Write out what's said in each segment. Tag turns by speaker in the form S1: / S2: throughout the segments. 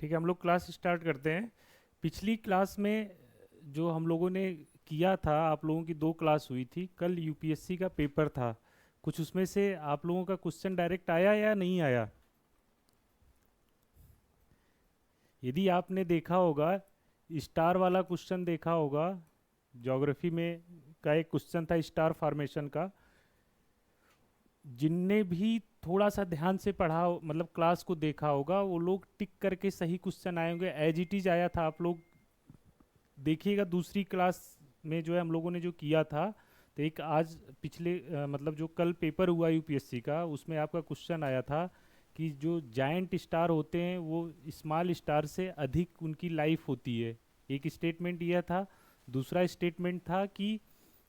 S1: ठीक है, हम लोग क्लास स्टार्ट करते हैं। पिछली क्लास में जो हम लोगों ने किया था, आप लोगों की दो क्लास हुई थी। कल यूपीएससी का पेपर था। कुछ उसमें से आप लोगों का क्वेश्चन डायरेक्ट आया या नहीं आया? यदि आपने देखा होगा, स्टार वाला क्वेश्चन देखा होगा, ज्योग्राफी में का एक क्वेश्चन था स्टार फॉर्मेशन का। जिनने भी थोड़ा सा ध्यान से पढ़ा मतलब क्लास को देखा होगा, वो लोग टिक करके सही क्वेश्चन आए होंगे, एज इट इज आया था। आप लोग देखिएगा दूसरी क्लास में जो है हम लोगों ने जो किया था, तो एक आज पिछले मतलब जो कल पेपर हुआ यूपीएससी का, उसमें आपका क्वेश्चन आया था कि जो जायंट स्टार होते हैं वो स्मॉल स्टार से अधिक उनकी लाइफ होती है। एक स्टेटमेंट यह था। दूसरा स्टेटमेंट था कि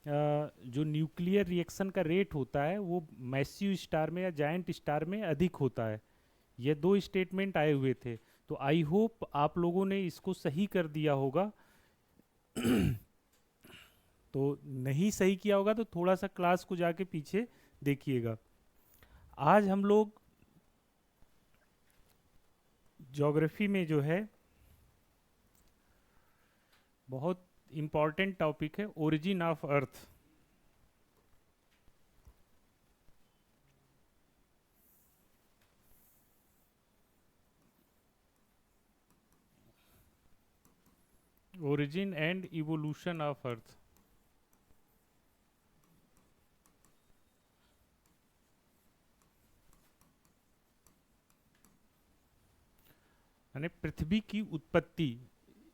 S1: जो न्यूक्लियर रिएक्शन का रेट होता है वो मैसिव स्टार में या जायंट स्टार में अधिक होता है। ये दो स्टेटमेंट आए हुए थे। तो आई होप आप लोगों ने इसको सही कर दिया होगा। तो नहीं सही किया होगा तो थोड़ा सा क्लास को जाके पीछे देखिएगा। आज हम लोग ज्योग्राफी में जो है बहुत इम्पॉर्टेंट टॉपिक है, origin of earth. Origin and evolution of earth. यानी पृथ्वी की उत्पत्ति,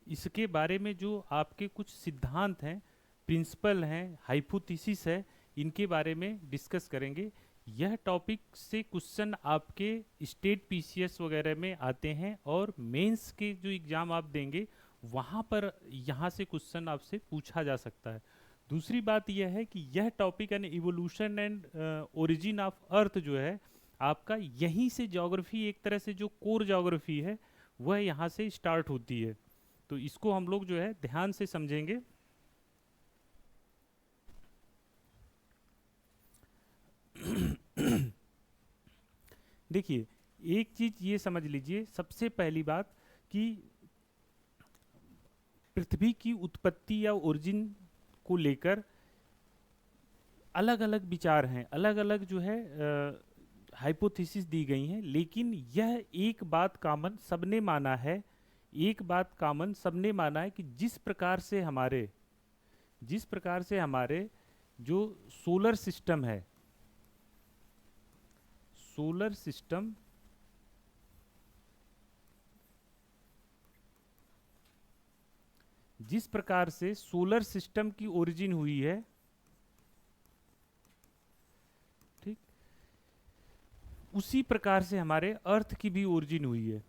S1: इसके बारे में जो आपके कुछ सिद्धांत हैं, प्रिंसिपल हैं, हाइपोथेसिस है, इनके बारे में डिस्कस करेंगे। यह टॉपिक से क्वेश्चन आपके स्टेट पीसीएस वगैरह में आते हैं और मेंस के जो एग्ज़ाम आप देंगे वहाँ पर यहाँ से क्वेश्चन आपसे पूछा जा सकता है। दूसरी बात यह है कि यह टॉपिक यानी evolution and origin of earth जो है आपका, यहीं से ज्योग्राफी एक तरह से जो कोर ज्योग्राफी है वह यहाँ से स्टार्ट होती है। तो इसको हम लोग जो है ध्यान से समझेंगे। देखिए, एक चीज ये समझ लीजिए, सबसे पहली बात कि पृथ्वी की उत्पत्ति या ओरिजिन को लेकर अलग अलग विचार हैं, अलग अलग जो है हाइपोथेसिस दी गई हैं, लेकिन यह एक बात कॉमन सबने माना है। एक बात कॉमन सबने माना है कि जिस प्रकार से हमारे जो सोलर सिस्टम है, सोलर सिस्टम जिस प्रकार से सोलर सिस्टम की ओरिजिन हुई है, ठीक, उसी प्रकार से हमारे अर्थ की भी ओरिजिन हुई है।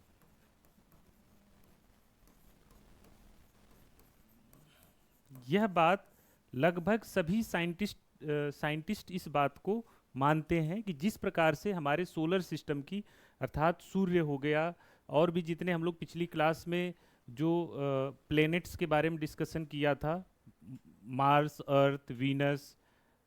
S1: यह बात लगभग सभी साइंटिस्ट इस बात को मानते हैं कि जिस प्रकार से हमारे सोलर सिस्टम की, अर्थात सूर्य हो गया, और भी जितने हम लोग पिछली क्लास में जो प्लैनेट्स के बारे में डिस्कशन किया था, मार्स, अर्थ, वीनस,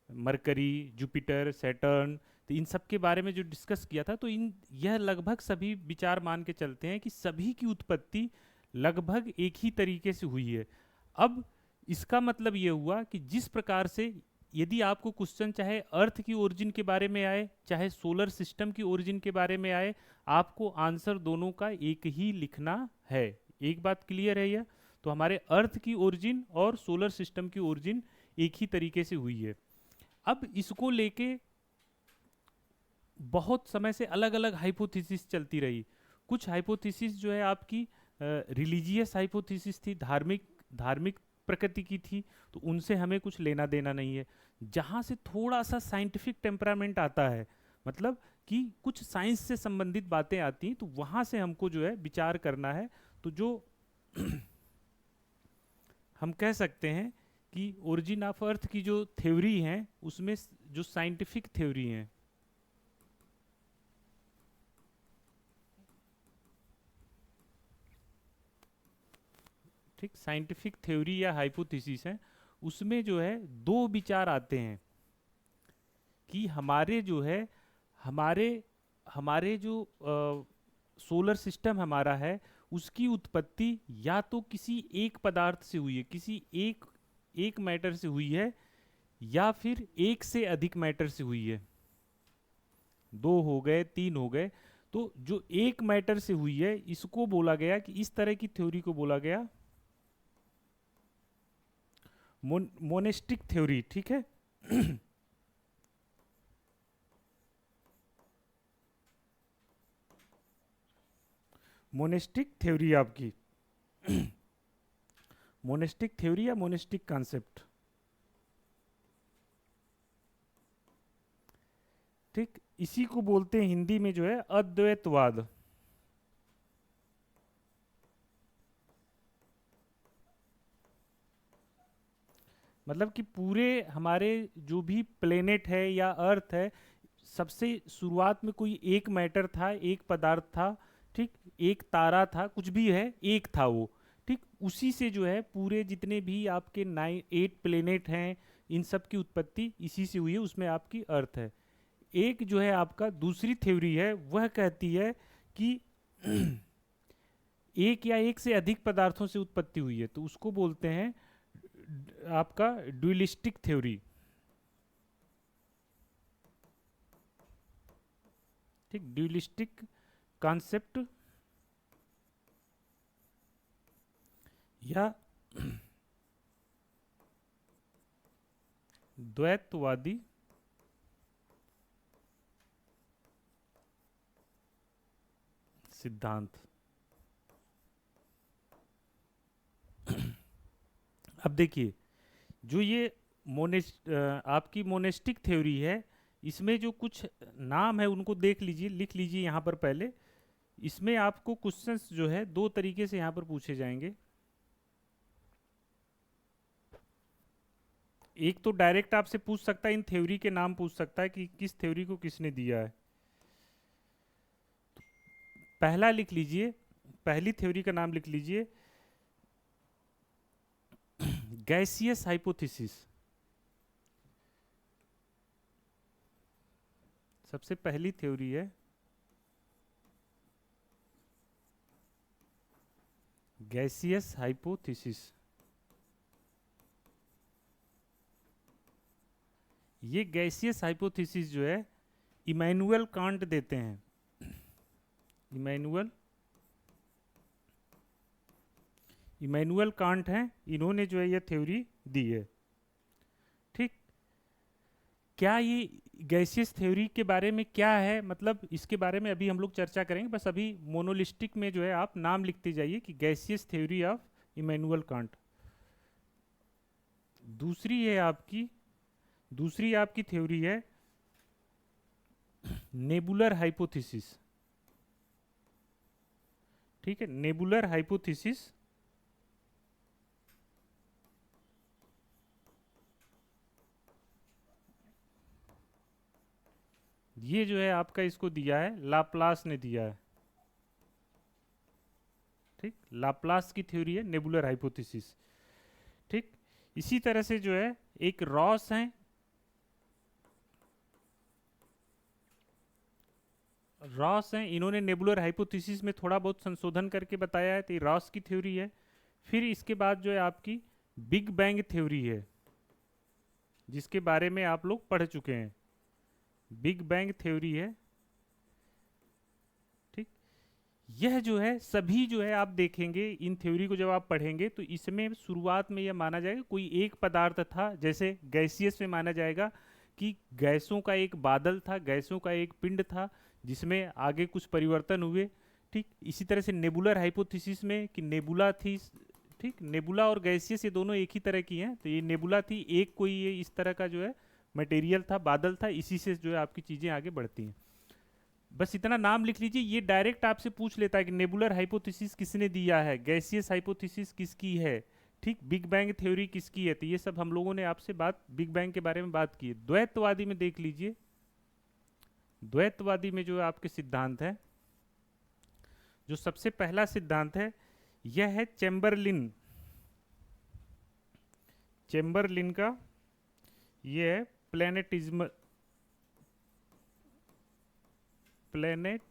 S1: मरकरी, जुपिटर, सैटर्न, तो इन सब के बारे में जो डिस्कस किया था, तो इन यह लगभग सभी विचार मान के चलते हैं कि सभी की उत्पत्ति लगभग एक ही तरीके से हुई है। अब इसका मतलब ये हुआ कि जिस प्रकार से यदि आपको क्वेश्चन चाहे अर्थ की ओरिजिन के बारे में आए चाहे सोलर सिस्टम की ओरिजिन के बारे में आए, आपको आंसर दोनों का एक ही लिखना है। एक बात क्लियर है यह? तो हमारे अर्थ की ओरिजिन और सोलर सिस्टम की ओरिजिन एक ही तरीके से हुई है। अब इसको लेके बहुत समय से अलग अलग हाइपोथेसिस चलती रही। कुछ हाइपोथेसिस जो है आपकी रिलीजियस हाइपोथेसिस थी, धार्मिक धार्मिक प्रकृति की थी, तो उनसे हमें कुछ लेना देना नहीं है। जहाँ से थोड़ा सा साइंटिफिक टेम्परामेंट आता है, मतलब कि कुछ साइंस से संबंधित बातें आती हैं, तो वहाँ से हमको जो है विचार करना है। तो जो हम कह सकते हैं कि ओरिजिन ऑफ अर्थ की जो थ्योरी है उसमें जो साइंटिफिक थ्योरी है, ठीक, साइंटिफिक थ्योरी या हाइपोथेसिस है, उसमें जो है दो विचार आते हैं कि हमारे जो है हमारे हमारे जो सोलर सिस्टम हमारा है उसकी उत्पत्ति या तो किसी एक पदार्थ से हुई है, किसी एक एक मैटर से हुई है, या फिर एक से अधिक मैटर से हुई है। दो हो गए, तीन हो गए। तो जो एक मैटर से हुई है इसको बोला गया कि इस तरह की थ्योरी को बोला गया मोनेस्टिक थ्योरी। ठीक है। मोनेस्टिक थ्योरी आपकी मोनेस्टिक थ्योरी या मोनेस्टिक कॉन्सेप्ट। ठीक, इसी को बोलते हैं हिंदी में जो है अद्वैतवाद। मतलब कि पूरे हमारे जो भी प्लेनेट है या अर्थ है, सबसे शुरुआत में कोई एक मैटर था, एक पदार्थ था। ठीक, एक तारा था, कुछ भी है, एक था वो। ठीक, उसी से जो है पूरे जितने भी आपके 8 प्लेनेट हैं, इन सब की उत्पत्ति इसी से हुई है, उसमें आपकी अर्थ है। एक जो है आपका दूसरी थ्योरी है, वह कहती है कि एक या एक से अधिक पदार्थों से उत्पत्ति हुई है, तो उसको बोलते हैं आपका ड्यूलिस्टिक थ्योरी। ठीक, ड्यूलिस्टिक कॉन्सेप्ट या द्वैतवादी सिद्धांत। अब देखिए, जो ये आपकी मोनेस्टिक थ्योरी है, इसमें जो कुछ नाम है उनको देख लीजिए, लिख लीजिए यहाँ पर पहले। इसमें आपको क्वेश्चंस जो है दो तरीके से यहाँ पर पूछे जाएंगे। एक तो डायरेक्ट आपसे पूछ सकता है, इन थ्योरी के नाम पूछ सकता है कि किस थ्योरी को किसने दिया है। पहला लिख लीजिए, पहली थ्योरी का नाम लिख लीजिए, गैसियस हाइपोथेसिस। सबसे पहली थ्योरी है गैसियस हाइपोथेसिस। ये गैसियस हाइपोथेसिस जो है इमैनुअल कांट देते हैं। इमैनुअल कांट हैं, इन्होंने जो है ये थ्योरी दी है। ठीक, क्या ये गैसियस थ्योरी के बारे में क्या है, मतलब इसके बारे में अभी हम लोग चर्चा करेंगे। बस अभी मोनोलिस्टिक में जो है आप नाम लिखते जाइए कि gaseous theory of Immanuel Kant. दूसरी है आपकी दूसरी आपकी थ्योरी है नेबुलर हाइपोथेसिस। ठीक है, नेबुलर हाइपोथेसिस। ये जो है आपका इसको दिया है लाप्लास ने दिया है। ठीक, लाप्लास की थ्योरी है नेबुलर हाइपोथेसिस। ठीक, इसी तरह से जो है एक रॉस है, इन्होंने नेबुलर हाइपोथेसिस में थोड़ा बहुत संशोधन करके बताया है, तो ये रॉस की थ्योरी है। फिर इसके बाद जो है आपकी बिग बैंग थ्योरी है, जिसके बारे में आप लोग पढ़ चुके हैं। बिग बैंग थ्योरी है। ठीक, यह जो है सभी जो है आप देखेंगे इन थ्योरी को जब आप पढ़ेंगे तो इसमें शुरुआत में यह माना जाएगा कोई एक पदार्थ था, जैसे गैसियस में माना जाएगा कि गैसों का एक बादल था, गैसों का एक पिंड था, जिसमें आगे कुछ परिवर्तन हुए। ठीक, इसी तरह से नेबुलर हाइपोथेसिस में कि नेबुला थी। ठीक, नेबुला और गैसियस ये दोनों एक ही तरह की हैं, तो ये नेबुला थी, एक कोई ये इस तरह का जो है मटेरियल था, बादल था, इसी से जो है आपकी चीज़ें आगे बढ़ती हैं। बस इतना नाम लिख लीजिए। ये डायरेक्ट आपसे पूछ लेता है कि नेबुलर हाइपोथेसिस किसने दिया है, गैसियस हाइपोथेसिस किसकी है, ठीक, बिग बैंग थ्योरी किसकी है। तो ये सब हम लोगों ने आपसे बात बिग बैंग के बारे में बात की है। द्वैतवादी में देख लीजिए, द्वैतवादी में जो आपके सिद्धांत है, जो सबसे पहला सिद्धांत है यह है चैम्बरलिन। चैम्बरलिन का ये है प्लेनेटिज्म, प्लेनेट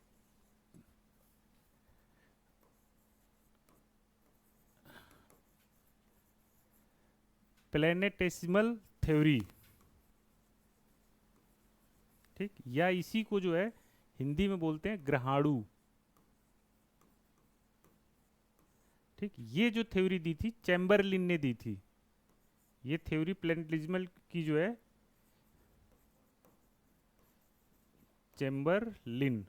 S1: प्लेनेटेसिमल थ्योरी, ठीक, या इसी को जो है हिंदी में बोलते हैं ग्रहाणु, ठीक। ये जो थ्योरी दी थी चैम्बरलिन ने दी थी, ये थ्योरी प्लेनेटेसिमल की जो है चैम्बरलिन,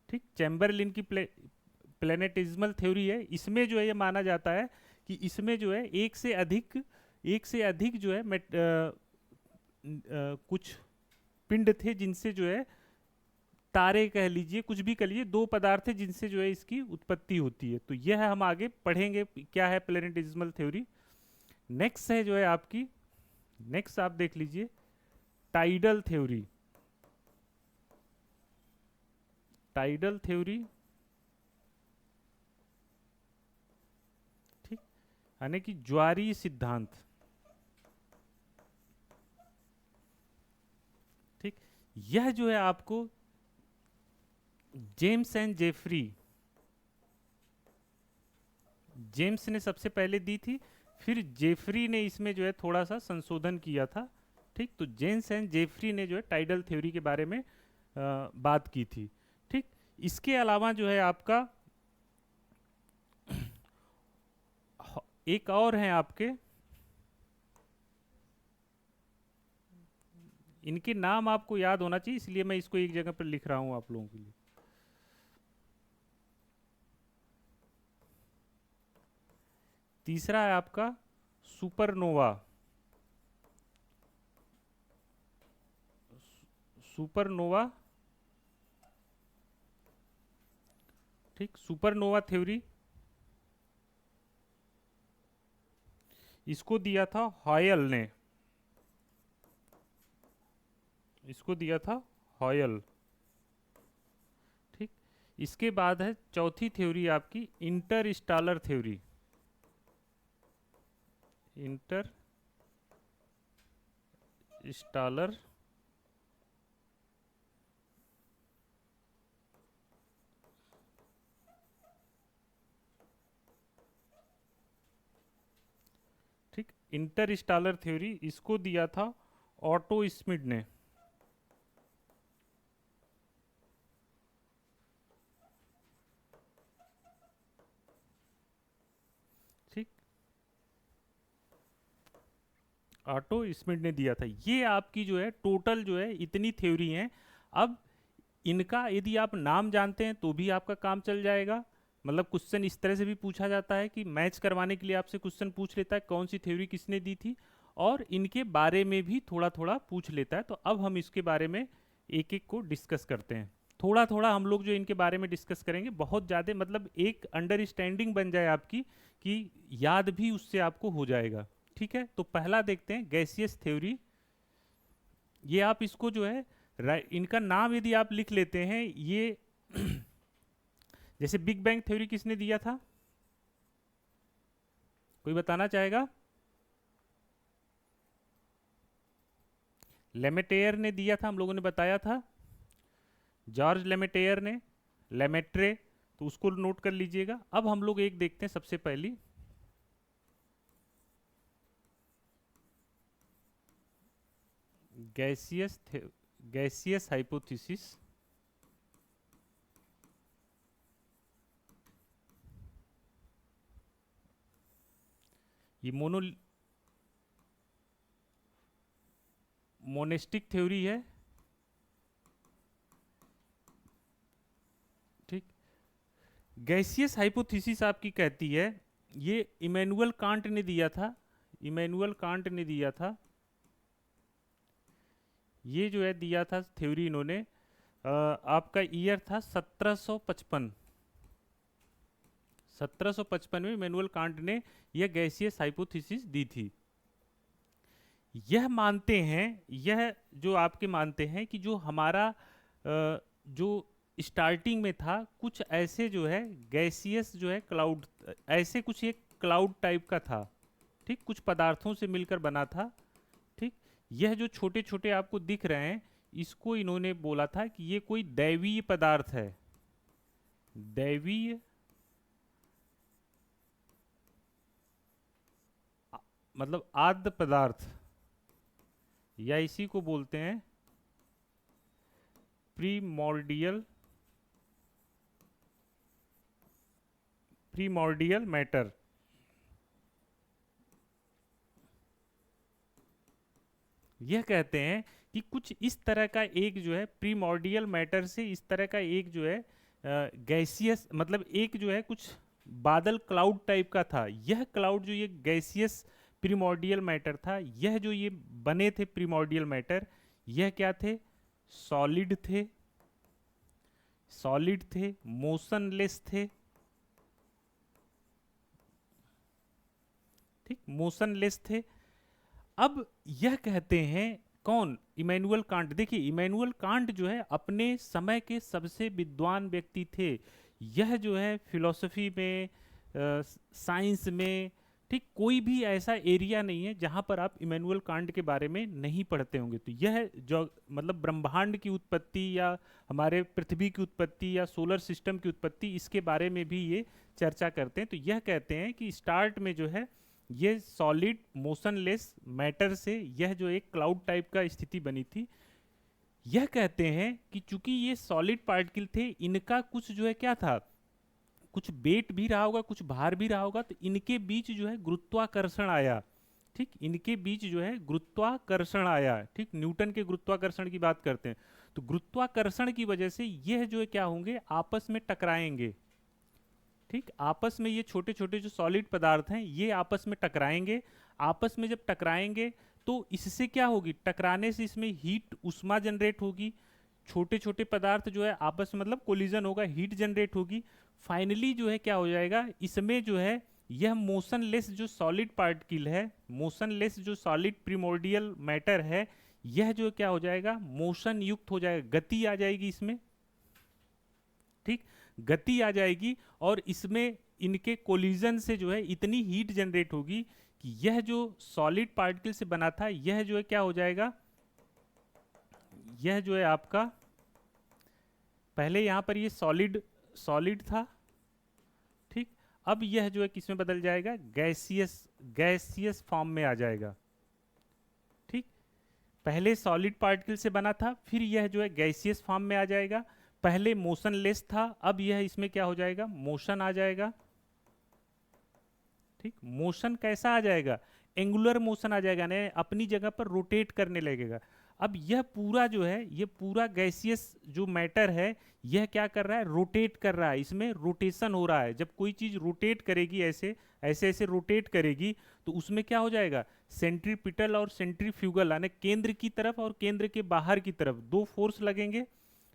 S1: ठीक, चैम्बरलिन की प्लेनेटेसिमल थ्योरी है। इसमें जो है ये माना जाता है कि इसमें जो है एक से अधिक जो है कुछ पिंड थे जिनसे जो है, तारे कह लीजिए, कुछ भी कह लीजिए, दो पदार्थ है जिनसे जो है इसकी उत्पत्ति होती है। तो यह हम आगे पढ़ेंगे क्या है प्लेनेटेसिमल थ्योरी। नेक्स्ट है जो है आपकी, नेक्स्ट आप देख लीजिए टाइडल थ्योरी। टाइडल थ्योरी, ठीक, यानी कि ज्वारीय सिद्धांत, ठीक। यह जो है आपको जेम्स एंड जेफरी, जेम्स ने सबसे पहले दी थी, फिर जेफरी ने इसमें जो है थोड़ा सा संशोधन किया था, ठीक। तो जेम्स एंड जेफरी ने जो है टाइडल थ्योरी के बारे में बात की थी, ठीक। इसके अलावा जो है आपका एक और हैं आपके, इनके नाम आपको याद होना चाहिए, इसलिए मैं इसको एक जगह पर लिख रहा हूं आप लोगों के लिए। तीसरा है आपका सुपरनोवा, सुपरनोवा, ठीक, सुपरनोवा थ्योरी, इसको दिया था हॉयल ने, इसको दिया था हॉयल, ठीक। इसके बाद है चौथी थ्योरी आपकी इंटरस्टेलर थ्योरी, इंटरस्टेलर, ठीक, इंटरस्टेलर थ्योरी, इसको दिया था ऑटो स्मिड ने, ठीक, ऑटो स्मिड ने दिया था। ये आपकी जो है टोटल जो है इतनी थ्योरी हैं। अब इनका यदि आप नाम जानते हैं तो भी आपका काम चल जाएगा, मतलब क्वेश्चन इस तरह से भी पूछा जाता है कि मैच करवाने के लिए आपसे क्वेश्चन पूछ लेता है कौन सी थ्योरी किसने दी थी, और इनके बारे में भी थोड़ा थोड़ा पूछ लेता है। तो अब हम इसके बारे में एक एक को डिस्कस करते हैं। थोड़ा थोड़ा हम लोग जो इनके बारे में डिस्कस करेंगे, बहुत ज़्यादा मतलब एक अंडरस्टैंडिंग बन जाए आपकी, कि याद भी उससे आपको हो जाएगा, ठीक है। तो पहला देखते हैं गैसियस थ्योरी। ये आप इसको जो है इनका नाम यदि आप लिख लेते हैं, ये जैसे बिग बैंग थ्योरी किसने दिया था, कोई बताना चाहेगा? लेमेटेयर ने दिया था, हम लोगों ने बताया था, जॉर्ज लेमेटेयर ने, लेमेट्रे, तो उसको नोट कर लीजिएगा। अब हम लोग एक देखते हैं सबसे पहली, गैसियस हाइपोथेसिस। ये मोनेस्टिक थ्योरी है, ठीक। गैसियस हाइपोथेसिस आपकी कहती है, ये इमैनुअल कांट ने दिया था, इमैनुअल कांट ने दिया था, ये जो है दिया था थ्योरी इन्होंने, आपका ईयर था 1755, 1755 में इमैनुअल कांट ने यह गैसियस हाइपोथेसिस दी थी। यह मानते हैं, यह जो आपके मानते हैं कि जो हमारा जो स्टार्टिंग में था कुछ ऐसे जो है गैसियस जो है क्लाउड, ऐसे कुछ एक क्लाउड टाइप का था, ठीक, कुछ पदार्थों से मिलकर बना था, ठीक। यह जो छोटे छोटे आपको दिख रहे हैं, इसको इन्होंने बोला था कि ये कोई दैवीय पदार्थ है, दैवीय मतलब आद्य पदार्थ, या इसी को बोलते हैं प्रीमॉर्डियल, प्रीमॉर्डियल मैटर। यह कहते हैं कि कुछ इस तरह का एक जो है प्रीमॉर्डियल मैटर से इस तरह का एक जो है गैसियस, मतलब एक जो है कुछ बादल क्लाउड टाइप का था। यह क्लाउड जो ये गैसियस प्रीमॉर्डियल मैटर था, यह जो ये बने थे प्रीमॉर्डियल मैटर, यह क्या थे? सॉलिड थे, सॉलिड थे, मोशनलेस थे। ठीक, मोशनलेस थे। अब यह कहते हैं कौन? Immanuel Kant. देखिए इमैनुअल कांट जो है अपने समय के सबसे विद्वान व्यक्ति थे। यह जो है फिलॉसफी में, साइंस में, ठीक, कोई भी ऐसा एरिया नहीं है जहां पर आप इमैनुअल कांट के बारे में नहीं पढ़ते होंगे। तो यह जो मतलब ब्रह्मांड की उत्पत्ति या हमारे पृथ्वी की उत्पत्ति या सोलर सिस्टम की उत्पत्ति, इसके बारे में भी ये चर्चा करते हैं। तो यह कहते हैं कि स्टार्ट में जो है ये सॉलिड मोशनलेस मैटर से यह जो एक क्लाउड टाइप का स्थिति बनी थी। यह कहते हैं कि चूंकि ये सॉलिड पार्टिकल थे, इनका कुछ जो है क्या था, कुछ वेट भी रहा होगा, कुछ भार भी रहा होगा, तो इनके बीच जो है गुरुत्वाकर्षण आया। ठीक, इनके बीच जो है गुरुत्वाकर्षण आया। ठीक, न्यूटन के गुरुत्वाकर्षण की बात करते हैं। तो गुरुत्वाकर्षण की वजह से यह जो है क्या होंगे, आपस में टकराएंगे। ठीक, आपस में ये छोटे छोटे जो सॉलिड पदार्थ हैं ये आपस में टकराएंगे। आपस में जब टकराएंगे तो इससे क्या होगी, टकराने से इसमें हीट, उष्मा जनरेट होगी। छोटे छोटे पदार्थ जो है आपस में मतलब कोलिजन होगा, हीट जनरेट होगी। फाइनली जो है क्या हो जाएगा, इसमें जो है यह मोशनलेस जो सॉलिड पार्टिकल है, मोशनलेस जो सॉलिड प्रिमोर्डियल मैटर है, यह जो क्या हो जाएगा, मोशन युक्त हो जाएगा, गति आ जाएगी इसमें। ठीक, गति आ जाएगी और इसमें इनके कोलिजन से जो है इतनी हीट जनरेट होगी कि यह जो सॉलिड पार्टिकल से बना था यह जो है क्या हो जाएगा, यह जो है आपका, पहले यहां पर ये सॉलिड सॉलिड था। ठीक, अब यह जो है किसमें बदल जाएगा, गैसियस, गैसियस फॉर्म में आ जाएगा। ठीक, पहले सॉलिड पार्टिकल से बना था, फिर यह जो है गैसियस फॉर्म में आ जाएगा। पहले मोशनलेस था, अब यह इसमें क्या हो जाएगा, मोशन आ जाएगा। ठीक, मोशन कैसा आ जाएगा, एंगुलर मोशन आ जाएगा, यानी अपनी जगह पर रोटेट करने लगेगा। अब यह पूरा जो है, ये पूरा गैसियस जो मैटर है, यह क्या कर रहा है, रोटेट कर रहा है, इसमें रोटेशन हो रहा है। जब कोई चीज रोटेट करेगी, ऐसे ऐसे ऐसे रोटेट करेगी, तो उसमें क्या हो जाएगा, सेंट्रीपिटल और सेंट्रीफ्यूगल, यानी केंद्र की तरफ और केंद्र के बाहर की तरफ दो फोर्स लगेंगे।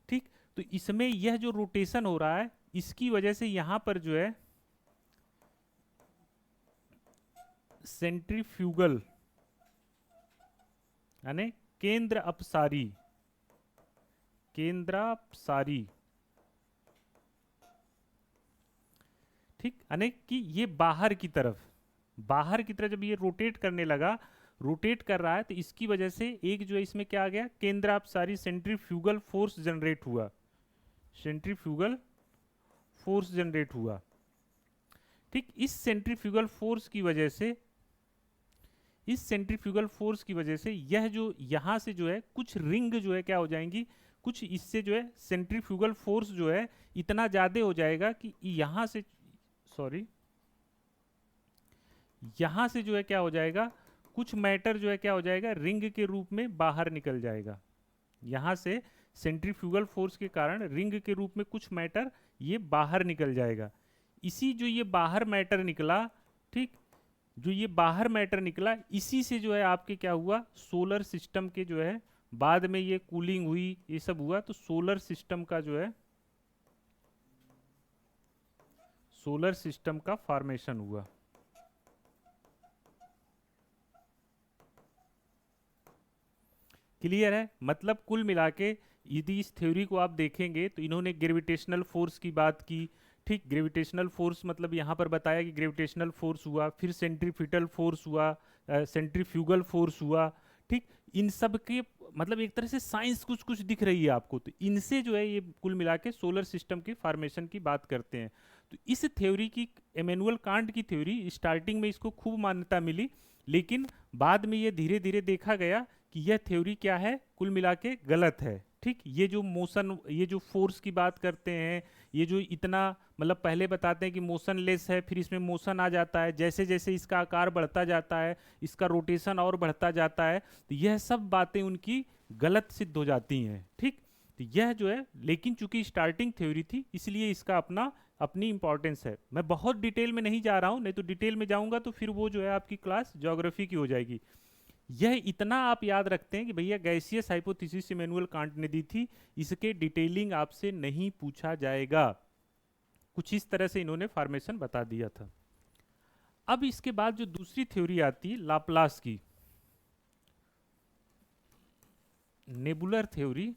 S1: ठीक, तो इसमें यह जो रोटेशन हो रहा है, इसकी वजह से यहां पर जो है सेंट्रीफ्यूगल यानी केंद्र अपसारी, केंद्रापसारी। ठीक, यानी कि ये बाहर की तरफ, बाहर की तरफ जब ये रोटेट करने लगा, रोटेट कर रहा है, तो इसकी वजह से एक जो है इसमें क्या आ गया, केंद्रापसारी सेंट्रीफ्यूगल फोर्स जनरेट हुआ, सेंट्रीफ्यूगल फोर्स जनरेट हुआ। ठीक, इस सेंट्रीफ्यूगल फोर्स की वजह से, इस सेंट्रीफ्यूगल फोर्स की वजह से यह जो यहां से जो है कुछ रिंग जो है क्या हो जाएंगी, कुछ इससे जो है सेंट्रीफ्यूगल फोर्स जो है इतना ज्यादा हो जाएगा कि यहां से, सॉरी, यहां से जो है क्या हो जाएगा, कुछ मैटर जो है क्या हो जाएगा, रिंग के रूप में बाहर निकल जाएगा। यहां से सेंट्रीफ्यूगल फोर्स के कारण रिंग के रूप में कुछ मैटर ये बाहर निकल जाएगा। इसी जो ये बाहर मैटर निकला, ठीक, जो ये बाहर मैटर निकला, इसी से जो है आपके क्या हुआ, सोलर सिस्टम के जो है बाद में ये कूलिंग हुई, ये सब हुआ, तो सोलर सिस्टम का जो है, सोलर सिस्टम का फॉर्मेशन हुआ। क्लियर है, मतलब कुल मिला के यदि इस थ्योरी को आप देखेंगे तो इन्होंने ग्रेविटेशनल फोर्स की बात की। ठीक, ग्रेविटेशनल फोर्स मतलब यहाँ पर बताया कि ग्रेविटेशनल फोर्स हुआ, फिर सेंट्रीपिटल फोर्स हुआ, सेंट्रीफ्यूगल फोर्स हुआ। ठीक, इन सब के मतलब एक तरह से साइंस कुछ कुछ दिख रही है आपको, तो इनसे जो है ये कुल मिला के सोलर सिस्टम के फॉर्मेशन की बात करते हैं। तो इस थ्योरी की, इमैनुअल कांट की थ्योरी, स्टार्टिंग में इसको खूब मान्यता मिली, लेकिन बाद में ये धीरे धीरे देखा गया कि यह थ्योरी क्या है, कुल मिला के गलत है। ठीक, ये जो मोशन, ये जो फोर्स की बात करते हैं, ये जो इतना मतलब पहले बताते हैं कि मोशनलेस है, फिर इसमें मोशन आ जाता है, जैसे जैसे इसका आकार बढ़ता जाता है, इसका रोटेशन और बढ़ता जाता है, तो यह सब बातें उनकी गलत सिद्ध हो जाती हैं। ठीक, तो यह जो है, लेकिन चूंकि स्टार्टिंग थ्योरी थी इसलिए इसका अपनी इंपॉर्टेंस है। मैं बहुत डिटेल में नहीं जा रहा हूं, नहीं तो डिटेल में जाऊंगा तो फिर वो जो है आपकी क्लास ज्योग्राफी की हो जाएगी। यह इतना आप याद रखते हैं कि भैया गैसियस हाइपोथेसिस इमैनुअल कांट ने दी थी, इसके डिटेलिंग आपसे नहीं पूछा जाएगा। कुछ इस तरह से इन्होंने फॉर्मेशन बता दिया था। अब इसके बाद जो दूसरी थ्योरी आती है लाप्लास की, नेबुलर थ्योरी,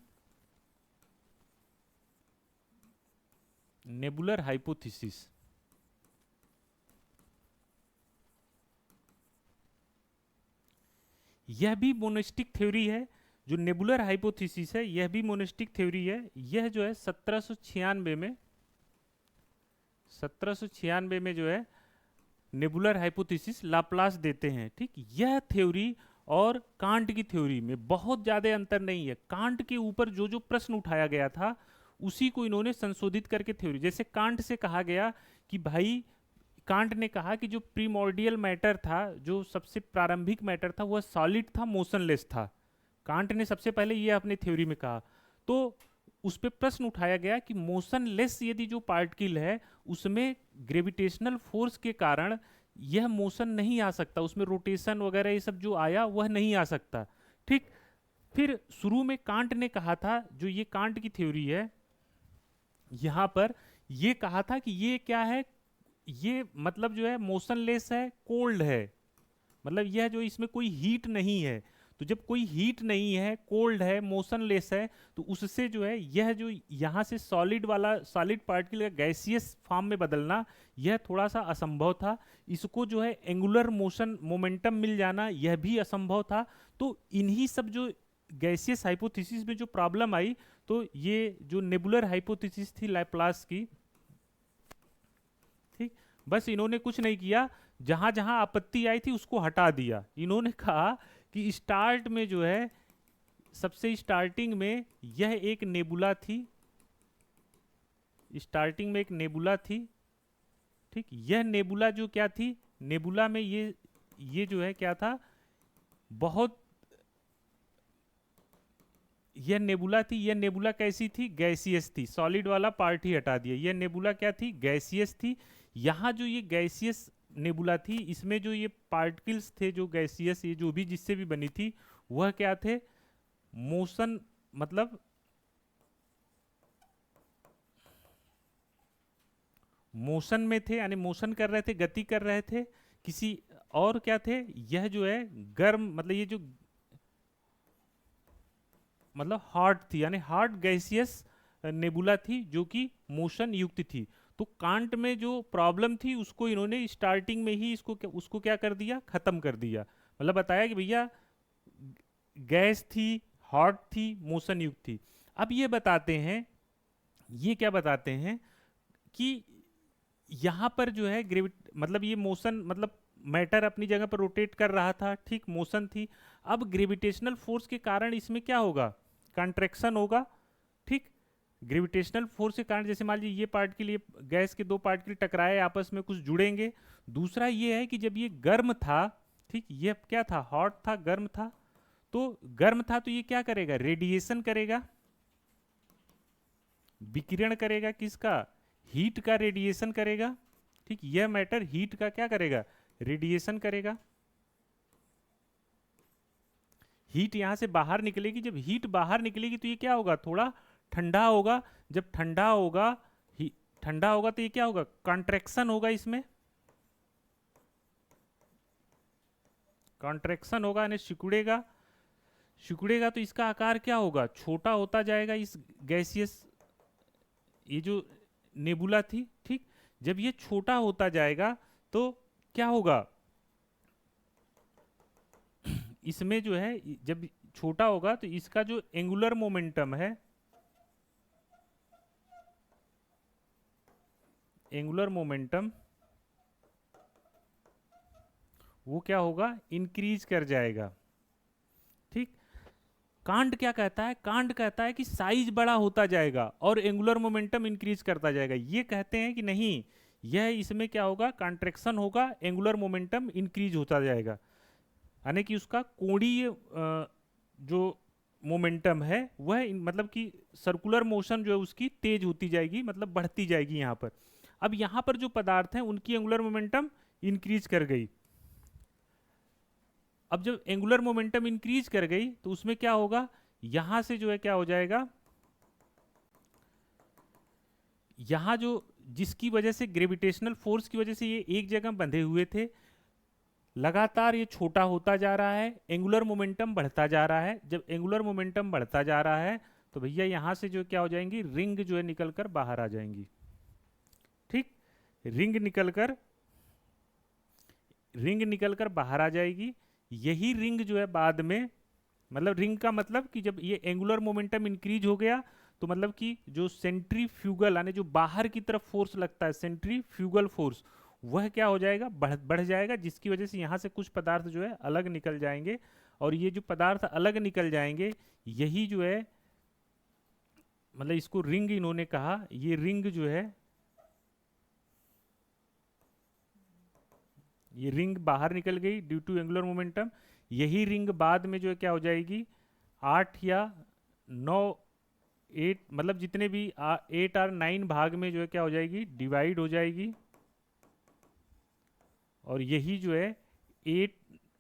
S1: नेबुलर हाइपोथेसिस। यह भी मोनेस्टिक थ्योरी है। जो नेबुलर हाइपोथेसिस है यह भी मोनेस्टिक थ्योरी है। यह जो है 1796 में जो है नेबुलर हाइपोथेसिस लाप्लास देते हैं। ठीक, यह थ्योरी और कांट की थ्योरी में बहुत ज़्यादा अंतर नहीं है। कांट के ऊपर जो जो प्रश्न उठाया गया था उसी को इन्होंने संशोधित करके थ्योरी, जैसे कांट से कहा गया कि भाई, कांट ने कहा कि जो प्रीमोर्डियल मैटर था, जो सबसे प्रारंभिक मैटर था, वह सॉलिड था, मोशनलेस था। कांट ने सबसे पहले यह अपने थ्योरी में कहा। तो उस पर प्रश्न उठाया गया कि मोशनलेस यदि जो पार्टिकल है उसमें ग्रेविटेशनल फोर्स के कारण यह मोशन नहीं आ सकता, उसमें रोटेशन वगैरह ये सब जो आया वह नहीं आ सकता। ठीक, फिर शुरू में कांट ने कहा था, जो ये कांट की थ्योरी है, यहां पर ये कहा था कि ये क्या है, ये मतलब जो है मोशनलेस है, कोल्ड है, मतलब यह जो इसमें कोई हीट नहीं है। तो जब कोई हीट नहीं है, कोल्ड है, मोशनलेस है, तो उससे जो है यह जो यहाँ से सॉलिड वाला, सॉलिड पार्टिकल का गैसियस फॉर्म में बदलना, यह थोड़ा सा असंभव था। इसको जो है एंगुलर मोशन मोमेंटम मिल जाना, यह भी असंभव था। तो इन्हीं सब जो गैसियस हाइपोथेसिस में जो प्रॉब्लम आई, तो ये जो नेबुलर हाइपोथेसिस थी लैप्लास की, ठीक, बस इन्होंने कुछ नहीं किया, जहां जहां आपत्ति आई थी उसको हटा दिया। इन्होंने कहा कि स्टार्ट में जो है, सबसे स्टार्टिंग में यह एक नेबुला थी, स्टार्टिंग में एक नेबुला थी। ठीक, यह नेबुला जो क्या थी, नेबुला में ये जो है क्या था, बहुत, यह नेबुला थी। यह नेबुला कैसी थी, गैसियस थी। सॉलिड वाला पार्ट ही हटा दिया। यह नेबुला क्या थी, गैसियस थी। यहाँ जो ये गैसियस नेबुला थी, इसमें जो ये पार्टिकल्स थे जो गैसियस, ये जो भी जिससे भी बनी थी, वह क्या थे, मोशन, मतलब मोशन में थे, यानी मोशन कर रहे थे, गति कर रहे थे किसी, और क्या थे, यह जो है गर्म, मतलब ये जो मतलब हॉट थी, यानी हॉट गैसियस नेबुला थी जो कि मोशन युक्त थी। तो कांट में जो प्रॉब्लम थी उसको इन्होंने स्टार्टिंग में ही उसको क्या कर दिया, खत्म कर दिया। मतलब बताया कि भैया गैस थी, हॉट थी, मोशन युक्त थी। अब ये बताते हैं, ये क्या बताते हैं कि यहाँ पर जो है ग्रेविट, मतलब ये मोशन, मतलब मैटर अपनी जगह पर रोटेट कर रहा था, ठीक, मोशन थी। अब ग्रेविटेशनल फोर्स के कारण इसमें क्या होगा, कंट्रैक्शन होगा। ठीक, ग्रेविटेशनल फोर्स के कारण, जैसे मान लीजिए ये पार्टिकल, ये गैस के दो पार्टिकल टकराए, आपस में कुछ जुड़ेंगे। दूसरा ये है कि जब ये गर्म था, ठीक, ये क्या था, हॉट था, गर्म था, तो गर्म था तो ये क्या करेगा, रेडिएशन करेगा, विकिरण करेगा, किसका, हीट का रेडिएशन करेगा। ठीक, यह मैटर हीट का क्या करेगा, रेडिएशन करेगा। हीट यहां से बाहर निकलेगी, जब हीट बाहर निकलेगी तो ये क्या होगा, थोड़ा ठंडा होगा। जब ठंडा होगा, ठंडा होगा तो ये क्या होगा, कॉन्ट्रैक्शन होगा, इसमें कॉन्ट्रैक्शन होगा, यानी सिकुड़ेगा। सिकुड़ेगा तो इसका आकार क्या होगा, छोटा होता जाएगा। इस गैसियस, ये जो नेबुला थी, ठीक, जब ये छोटा होता जाएगा तो क्या होगा, इसमें जो है जब छोटा होगा तो इसका जो एंगुलर मोमेंटम है, एंगुलर मोमेंटम, वो क्या होगा, इंक्रीज कर जाएगा। ठीक। कांट क्या कहता है, कांट कहता है कि साइज बड़ा होता जाएगा और एंगुलर मोमेंटम इंक्रीज करता जाएगा। ये कहते हैं कि नहीं, यह इसमें क्या होगा, कॉन्ट्रैक्शन होगा, एंगुलर मोमेंटम इंक्रीज होता जाएगा, यानी कि उसका कोणीय जो मोमेंटम है वह मतलब कि सर्कुलर मोशन जो है उसकी तेज होती जाएगी, मतलब बढ़ती जाएगी यहाँ पर। अब यहाँ पर जो पदार्थ हैं उनकी एंगुलर मोमेंटम इंक्रीज कर गई। अब जब एंगुलर मोमेंटम इंक्रीज कर गई तो उसमें क्या होगा, यहां से जो है क्या हो जाएगा, यहां जो जिसकी वजह से ग्रेविटेशनल फोर्स की वजह से ये एक जगह बंधे हुए थे, लगातार ये छोटा होता जा रहा है, एंगुलर मोमेंटम बढ़ता जा रहा है। जब एंगुलर मोमेंटम बढ़ता जा रहा है तो भैया यहां से जो क्या हो जाएंगी, रिंग जो है निकलकर बाहर आ जाएंगी। ठीक। रिंग निकलकर रिंग निकलकर बाहर आ जाएगी। यही रिंग जो है बाद में, मतलब रिंग का मतलब कि जब ये एंगुलर मोमेंटम इंक्रीज हो गया तो मतलब कि जो सेंट्रीफ्यूगल यानी जो बाहर की तरफ फोर्स लगता है, सेंट्रीफ्यूगल फोर्स, वह क्या हो जाएगा, बढ़ जाएगा, जिसकी वजह से यहाँ से कुछ पदार्थ जो है अलग निकल जाएंगे। और ये जो पदार्थ अलग निकल जाएंगे, यही जो है, मतलब इसको रिंग इन्होंने कहा, ये रिंग जो है, ये रिंग बाहर निकल गई ड्यू टू एंगुलर मोमेंटम। यही रिंग बाद में जो है क्या हो जाएगी, 8 या 9, 8, मतलब जितने भी 8 और 9 भाग में जो है क्या हो जाएगी, डिवाइड हो जाएगी। और यही जो है 8,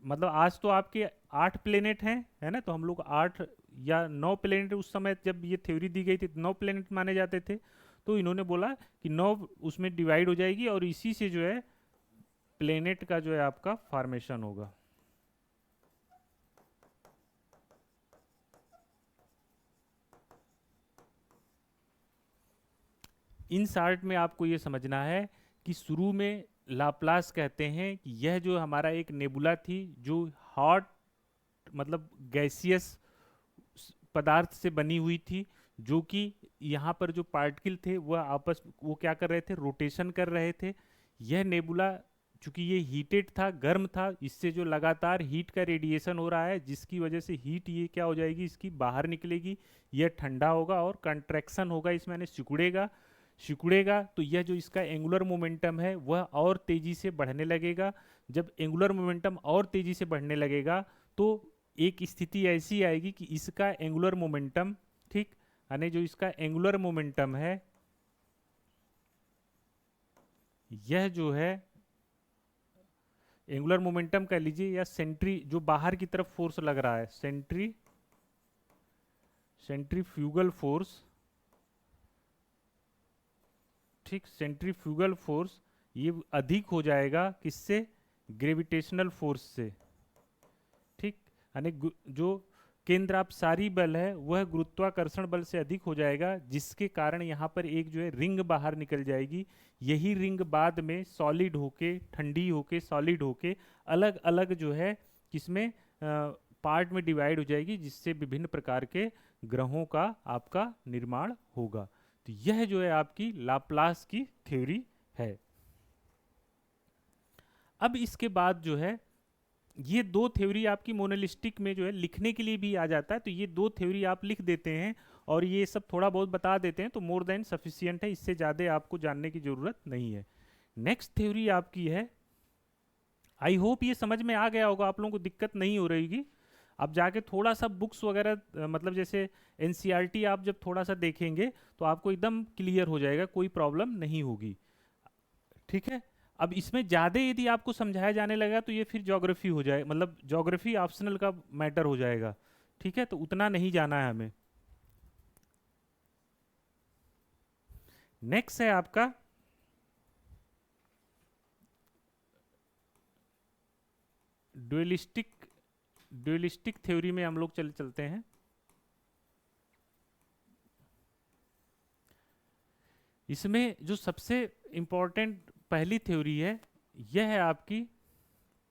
S1: मतलब आज तो आपके 8 प्लेनेट हैं, है ना, तो हम लोग 8 या 9 प्लेनेट, उस समय जब ये थ्योरी दी गई थी 9 प्लेनेट माने जाते थे, तो इन्होंने बोला कि 9 उसमें डिवाइड हो जाएगी और इसी से जो है प्लेनेट का जो है आपका फॉर्मेशन होगा। इन शार्ट में आपको ये समझना है कि शुरू में लाप्लास कहते हैं कि यह जो हमारा एक नेबुला थी, जो हॉट मतलब गैसियस पदार्थ से बनी हुई थी, जो कि यहाँ पर जो पार्टिकल थे वह आपस वो क्या कर रहे थे, रोटेशन कर रहे थे। यह नेबुला चूंकि ये हीटेड था, गर्म था, इससे जो लगातार हीट का रेडिएशन हो रहा है, जिसकी वजह से हीट ये क्या हो जाएगी, इसकी बाहर निकलेगी, यह ठंडा होगा और कंट्रैक्शन होगा, इसमें यानी सिकुड़ेगा। सिकुड़ेगा तो यह जो इसका एंगुलर मोमेंटम है वह और तेजी से बढ़ने लगेगा। जब एंगुलर मोमेंटम और तेजी से बढ़ने लगेगा तो एक स्थिति ऐसी आएगी कि इसका एंगुलर मोमेंटम, ठीक, यानी जो इसका एंगुलर मोमेंटम है, यह जो है एंगुलर मोमेंटम कह लीजिए, या सेंट्री जो बाहर की तरफ फोर्स लग रहा है, सेंट्रीफ्यूगल फोर्स, ठीक, सेंट्रीफ्यूगल फोर्स ये अधिक हो जाएगा किससे, ग्रेविटेशनल फोर्स से। ठीक। यानी जो केंद्रापसारी बल है वह गुरुत्वाकर्षण बल से अधिक हो जाएगा, जिसके कारण यहाँ पर एक जो है रिंग बाहर निकल जाएगी। यही रिंग बाद में सॉलिड होके, ठंडी होके, सॉलिड होके अलग अलग जो है किसमें पार्ट में डिवाइड हो जाएगी, जिससे विभिन्न प्रकार के ग्रहों का आपका निर्माण होगा। तो यह जो है आपकी लाप्लास की थ्योरी है। अब इसके बाद जो है ये दो थ्योरी आपकी मोनोलिस्टिक में जो है लिखने के लिए भी आ जाता है, तो ये दो थ्योरी आप लिख देते हैं और ये सब थोड़ा बहुत बता देते हैं तो मोर देन सफिशियंट है, इससे ज़्यादा आपको जानने की ज़रूरत नहीं है। नेक्स्ट थ्योरी आपकी है, आई होप ये समझ में आ गया होगा, आप लोगों को दिक्कत नहीं हो रहेगी। आप जाके थोड़ा सा बुक्स वगैरह मतलब जैसे एनसीईआरटी आप जब थोड़ा सा देखेंगे तो आपको एकदम क्लियर हो जाएगा, कोई प्रॉब्लम नहीं होगी। ठीक है। अब इसमें ज़्यादा यदि आपको समझाया जाने लगा तो ये फिर ज्योग्राफी हो जाए, मतलब ज्योग्राफी ऑप्शनल का मैटर हो जाएगा। ठीक है, तो उतना नहीं जाना है हमें। नेक्स्ट है आपका ड्यूलिस्टिक ड्यूलिस्टिक थ्योरी में हम लोग चलते हैं। इसमें जो सबसे इंपॉर्टेंट पहली थ्योरी है, यह है आपकी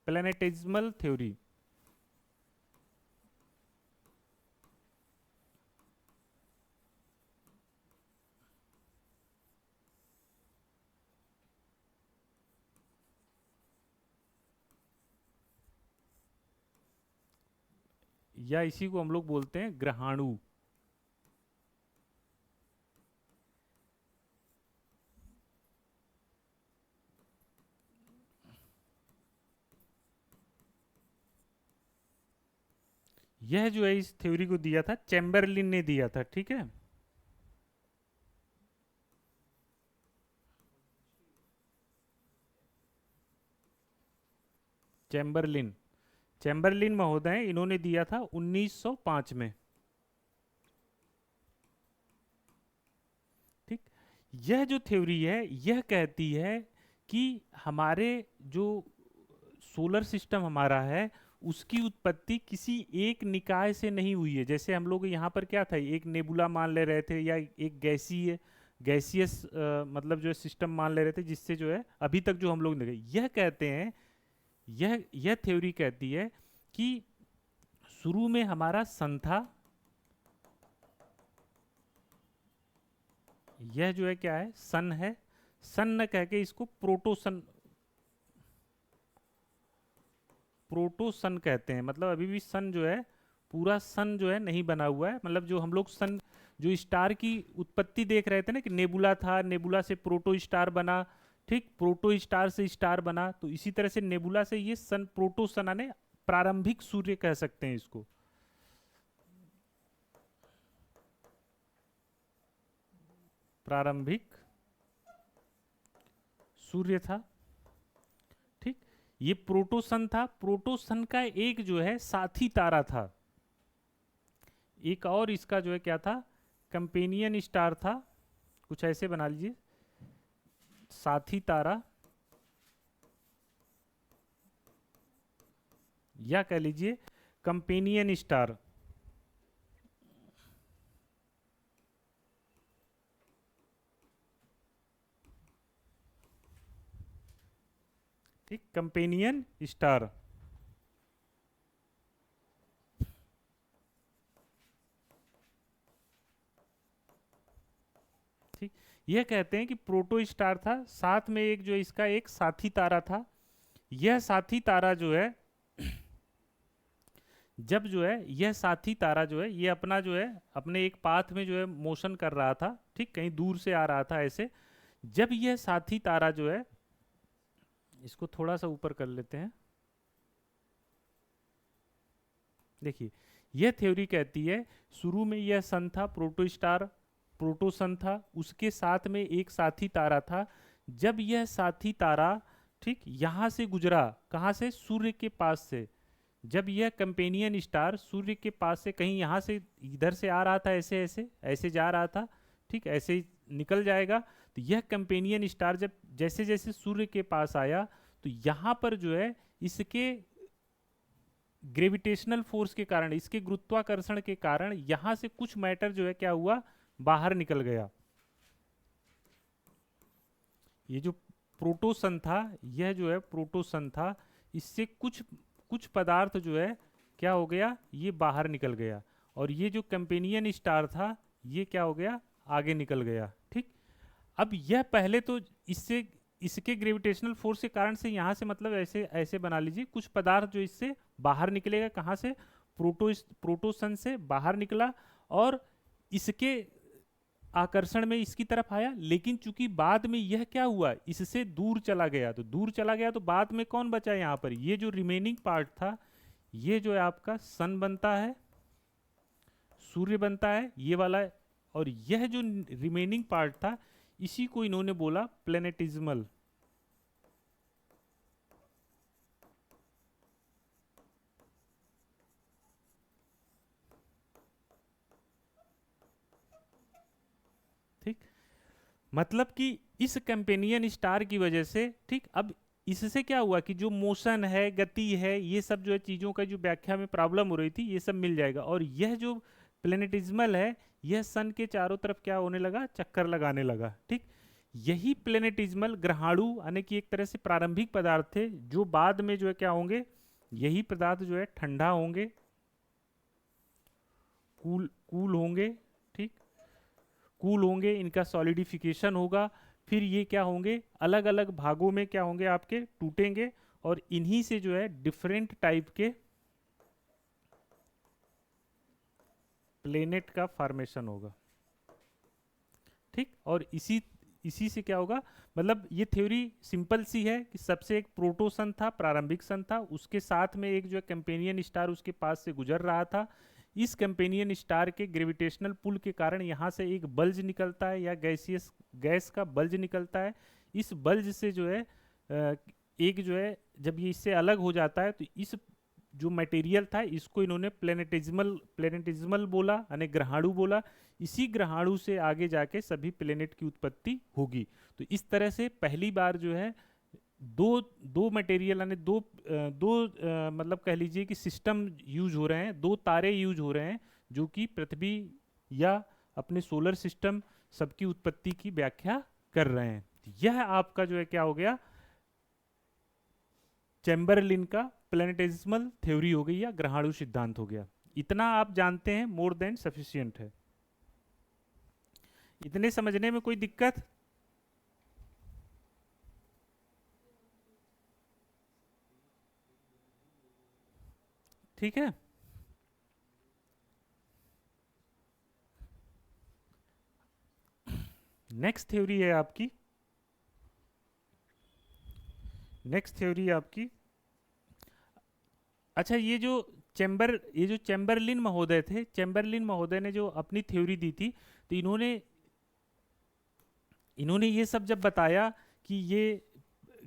S1: प्लैनेटेजिमल थ्योरी। या इसी को हम लोग बोलते हैं ग्रहाणु। यह जो है इस थ्योरी को दिया था चैम्बरलिन ने दिया था, ठीक है। चैम्बरलिन, चैम्बरलिन महोदय, इन्होंने दिया था 1905 में, ठीक। यह जो थ्योरी है यह कहती है कि हमारे जो सोलर सिस्टम हमारा है उसकी उत्पत्ति किसी एक निकाय से नहीं हुई है। जैसे हम लोग यहाँ पर क्या था, एक नेबुला मान ले रहे थे या एक गैसीय गैसियस मतलब जो है सिस्टम मान ले रहे थे, जिससे जो है अभी तक जो हम लोग देखे, यह कहते हैं, यह थ्योरी कहती है कि शुरू में हमारा सन था। यह जो है क्या है, सन है। सन न कह के इसको प्रोटोसन, प्रोटोसन कहते हैं। मतलब अभी भी सन जो है, पूरा सन जो है नहीं बना हुआ है। मतलब जो हम लोग सन, जो स्टार की उत्पत्ति देख रहे थे ना कि नेबुला था, नेबुला से प्रोटो स्टार बना, ठीक, प्रोटो स्टार से स्टार बना, तो इसी तरह से नेबुला से ये सन, प्रोटो सन आने, प्रारंभिक सूर्य कह सकते हैं इसको। प्रारंभिक सूर्य था, ठीक। ये प्रोटोसन था। प्रोटोसन का एक जो है साथी तारा था, एक और इसका जो है क्या था, कंपेनियन स्टार था। कुछ ऐसे बना लीजिए, साथी तारा, या कह लीजिए कंपेनियन स्टार। ठीक, कंपेनियन स्टार, ठीक। यह कहते हैं कि प्रोटो स्टार था, साथ में एक जो इसका एक साथी तारा था। यह साथी तारा जो है, जब जो है यह साथी तारा जो है ये अपना जो है अपने एक पाथ में जो है मोशन कर रहा था, ठीक, कहीं दूर से आ रहा था ऐसे। जब यह साथी तारा जो है, इसको थोड़ा सा ऊपर कर लेते हैं, देखिए यह थ्योरी कहती है शुरू में यह सन था, प्रोटो स्टार, प्रोटो सन था, उसके साथ में एक साथी तारा था। जब यह साथी तारा, ठीक, यहां से गुजरा, कहां से, सूर्य के पास से, जब यह कंपेनियन स्टार सूर्य के पास से कहीं यहाँ से इधर से आ रहा था, ऐसे ऐसे ऐसे जा रहा था, ठीक, ऐसे ही निकल जाएगा। तो यह कंपेनियन स्टार जब जैसे जैसे सूर्य के पास आया, तो यहाँ पर जो है इसके ग्रेविटेशनल फोर्स के कारण, इसके गुरुत्वाकर्षण के कारण यहाँ से कुछ मैटर जो है क्या हुआ, बाहर निकल गया। ये जो प्रोटोसन था, यह जो है प्रोटोसन था, इससे कुछ कुछ पदार्थ जो है क्या हो गया, ये बाहर निकल गया। और ये जो कंपेनियन स्टार था ये क्या हो गया, आगे निकल गया, ठीक। अब यह पहले तो इससे, इसके ग्रेविटेशनल फोर्स के कारण से यहाँ से, मतलब ऐसे ऐसे बना लीजिए, कुछ पदार्थ जो इससे बाहर निकलेगा, कहाँ से, प्रोटोसन से बाहर निकला और इसके आकर्षण में इसकी तरफ आया। लेकिन चूंकि बाद में यह क्या हुआ, इससे दूर चला गया, तो दूर चला गया तो बाद में कौन बचा यहाँ पर, ये जो रिमेनिंग पार्ट था, ये जो है आपका सन बनता है, सूर्य बनता है ये वाला। और यह जो रिमेनिंग पार्ट था इसी को इन्होंने बोला प्लेनेटिज्मल। ठीक, मतलब कि इस कंपेनियन स्टार की वजह से, ठीक, अब इससे क्या हुआ कि जो मोशन है, गति है, ये सब जो है चीजों का जो व्याख्या में प्रॉब्लम हो रही थी ये सब मिल जाएगा। और यह जो प्लेनेटिज्मल है यह सन के चारों तरफ क्या होने लगा, चक्कर लगाने लगा, ठीक। यही प्लेनेटिज्मल ग्रहाणु यानी कि एक तरह से प्रारंभिक पदार्थ थे, जो बाद में जो है क्या होंगे, यही पदार्थ जो है ठंडा होंगे, कूल कूल होंगे, ठीक, कूल होंगे, इनका सॉलिडिफिकेशन होगा, फिर ये क्या होंगे, अलग अलग भागों में क्या होंगे आपके, टूटेंगे। और इन्हीं से जो है डिफरेंट टाइप के प्लेनेट का फॉर्मेशन होगा। ठीक, और इसी इसी से क्या होगा, मतलब ये थ्योरी सिंपल सी है कि सबसे एक प्रोटोसन था, प्रारंभिक सन था, उसके साथ में एक जो है कंपेनियन स्टार उसके पास से गुजर रहा था। इस कंपेनियन स्टार के ग्रेविटेशनल पुल के कारण यहाँ से एक बल्ज निकलता है या गैसियस गैस का बल्ज निकलता है। इस बल्ज से जो है एक जो है जब ये इससे अलग हो जाता है तो इस जो मटेरियल था इसको इन्होंने प्लेनेटिज्मल बोला, यानी ग्रहाणु बोला। इसी ग्रहाणु से आगे जाके सभी प्लेनेट की उत्पत्ति होगी। तो इस तरह से पहली बार जो है दो दो मटेरियल यानी मतलब कह लीजिए कि सिस्टम यूज हो रहे हैं, दो तारे यूज हो रहे हैं जो कि पृथ्वी या अपने सोलर सिस्टम सबकी उत्पत्ति की व्याख्या कर रहे हैं। यह आपका जो है क्या हो गया, चैम्बरलिन का प्लैनेटेसिमल थ्योरी हो गई या ग्रहाणु सिद्धांत हो गया। इतना आप जानते हैं, मोर देन सफिशिएंट है। इतने समझने में कोई दिक्कत? ठीक है। नेक्स्ट थ्योरी है आपकी, नेक्स्ट थ्योरी आपकी, अच्छा ये जो चैम्बरलिन महोदय थे, चैम्बरलिन महोदय ने जो अपनी थ्योरी दी थी, तो इन्होंने ये सब जब बताया कि ये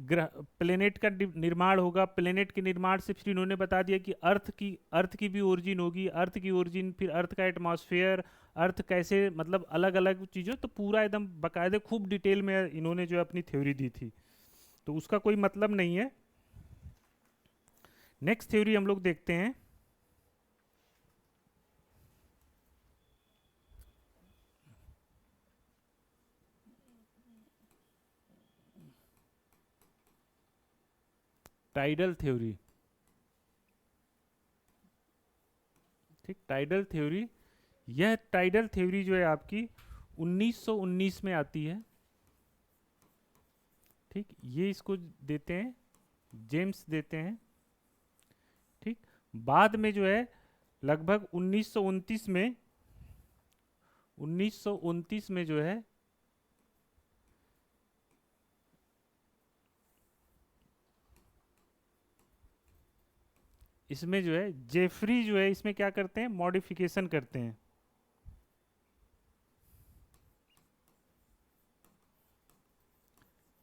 S1: प्लेनेट का निर्माण होगा, प्लेनेट के निर्माण से फिर इन्होंने बता दिया कि अर्थ की भी ओरिजिन होगी, अर्थ की ओरिजिन, फिर अर्थ का एटमॉस्फेयर, अर्थ कैसे, मतलब अलग अलग चीज़ों, तो पूरा एकदम बाकायदे खूब डिटेल में इन्होंने जो अपनी थ्योरी दी थी, तो उसका कोई मतलब नहीं है। नेक्स्ट थ्योरी हम लोग देखते हैं, टाइडल थ्योरी। ठीक, टाइडल थ्योरी, यह टाइडल थ्योरी जो है आपकी 1919 में आती है। ठीक, ये इसको देते हैं, जेम्स देते हैं। ठीक, बाद में जो है लगभग 1929 में जो है इसमें जो है जेफरी जो है इसमें क्या करते हैं, मॉडिफिकेशन करते हैं।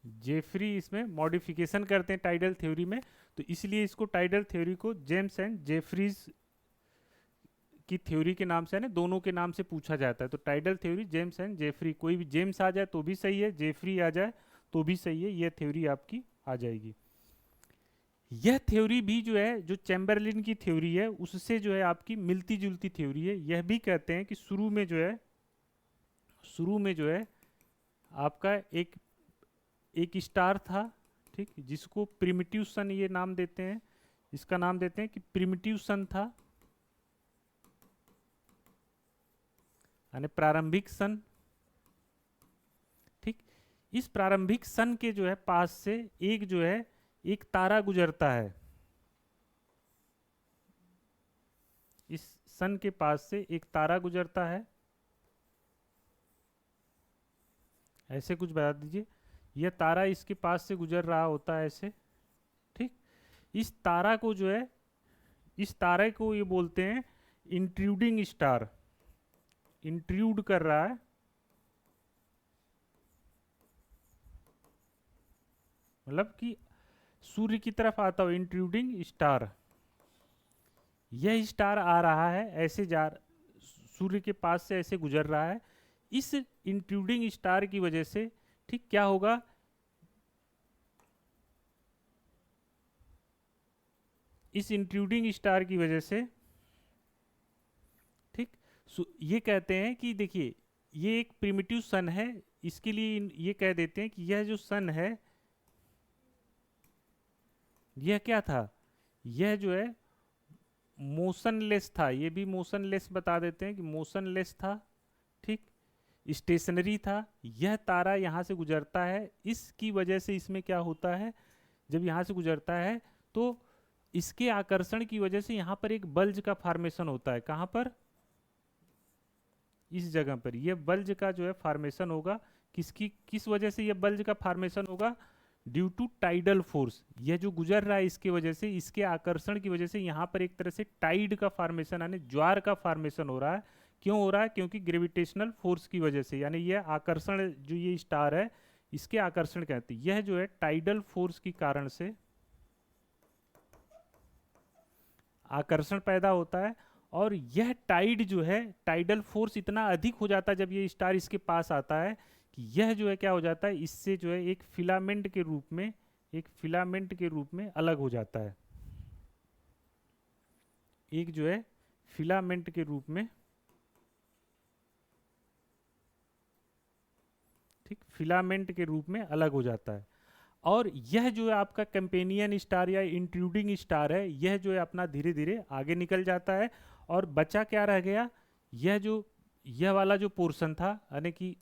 S1: जेफरी इसमें मॉडिफिकेशन करते हैं टाइडल थ्योरी में, तो इसलिए इसको टाइडल थ्योरी को जेम्स एंड जेफरीज की थ्योरी के नाम से, है ना, दोनों के नाम से पूछा जाता है। तो tidal theory James and Jeffrey, कोई भी जेम्स आ जाए तो भी सही है, जेफरी आ जाए तो भी सही है, यह थ्योरी आपकी आ जाएगी। यह थ्योरी भी जो है, जो चैम्बरलिन की थ्योरी है उससे जो है आपकी मिलती जुलती थ्योरी है। यह भी कहते हैं कि शुरू में जो है आपका एक स्टार था, ठीक, जिसको प्रिमिटिव सन ये नाम देते हैं, इसका नाम देते हैं कि प्रिमिटिव सन था, यानी प्रारंभिक सन। ठीक, इस प्रारंभिक सन के जो है पास से एक तारा गुजरता है, इस सन के पास से एक तारा गुजरता है, ऐसे कुछ बता दीजिए, यह तारा इसके पास से गुजर रहा होता है ऐसे। ठीक, इस तारा को जो है, इस तारे को ये बोलते हैं इंट्रूडिंग स्टार, इंट्रूड कर रहा है, मतलब कि सूर्य की तरफ आता हो, इंट्रूडिंग स्टार। यह स्टार आ रहा है ऐसे सूर्य के पास से ऐसे गुजर रहा है। इस इंट्रूडिंग स्टार की वजह से, ठीक, क्या होगा, इस इंट्रूडिंग स्टार की वजह से, ठीक, ये कहते हैं कि देखिए ये एक प्रिमिटिव सन है, इसके लिए ये कह देते हैं कि यह जो सन है यह क्या था, यह जो है मोशनलेस था, ये भी मोशनलेस बता देते हैं कि मोशनलेस था। ठीक, स्टेशनरी था। यह तारा यहाँ से गुजरता है, इसकी वजह से इसमें क्या होता है, जब यहाँ से गुजरता है तो इसके आकर्षण की वजह से यहाँ पर एक बल्ज का फॉर्मेशन होता है। कहाँ पर, इस जगह पर ये बल्ज का जो है फॉर्मेशन होगा। किस वजह से ये बल्ज का फॉर्मेशन होगा? Due to tidal force. यह जो गुजर रहा है इसके वजह से, इसके आकर्षण की वजह से यहाँ पर एक तरह से टाइड का फॉर्मेशन यानी ज्वार का फॉर्मेशन हो रहा है। क्यों हो रहा है? क्योंकि ग्रेविटेशनल फोर्स की वजह से, यानी यह आकर्षण जो ये स्टार है इसके आकर्षण कहते हैं, यह जो है टाइडल फोर्स के कारण से आकर्षण पैदा होता है। और यह टाइड जो है, टाइडल फोर्स इतना अधिक हो जाता है जब ये स्टार इसके पास आता है कि यह जो है क्या हो जाता है, इससे जो है एक फिलामेंट के रूप में, एक फिलामेंट के रूप में अलग हो जाता है। एक जो है फिलामेंट के रूप में, ठीक, फिलामेंट के रूप में अलग हो जाता है। और यह जो है आपका कंपेनियन स्टार या इंट्रूडिंग स्टार है, यह जो है अपना धीरे धीरे आगे निकल जाता है। और बचा क्या रह गया? यह वाला जो पोर्शन था, यानी कि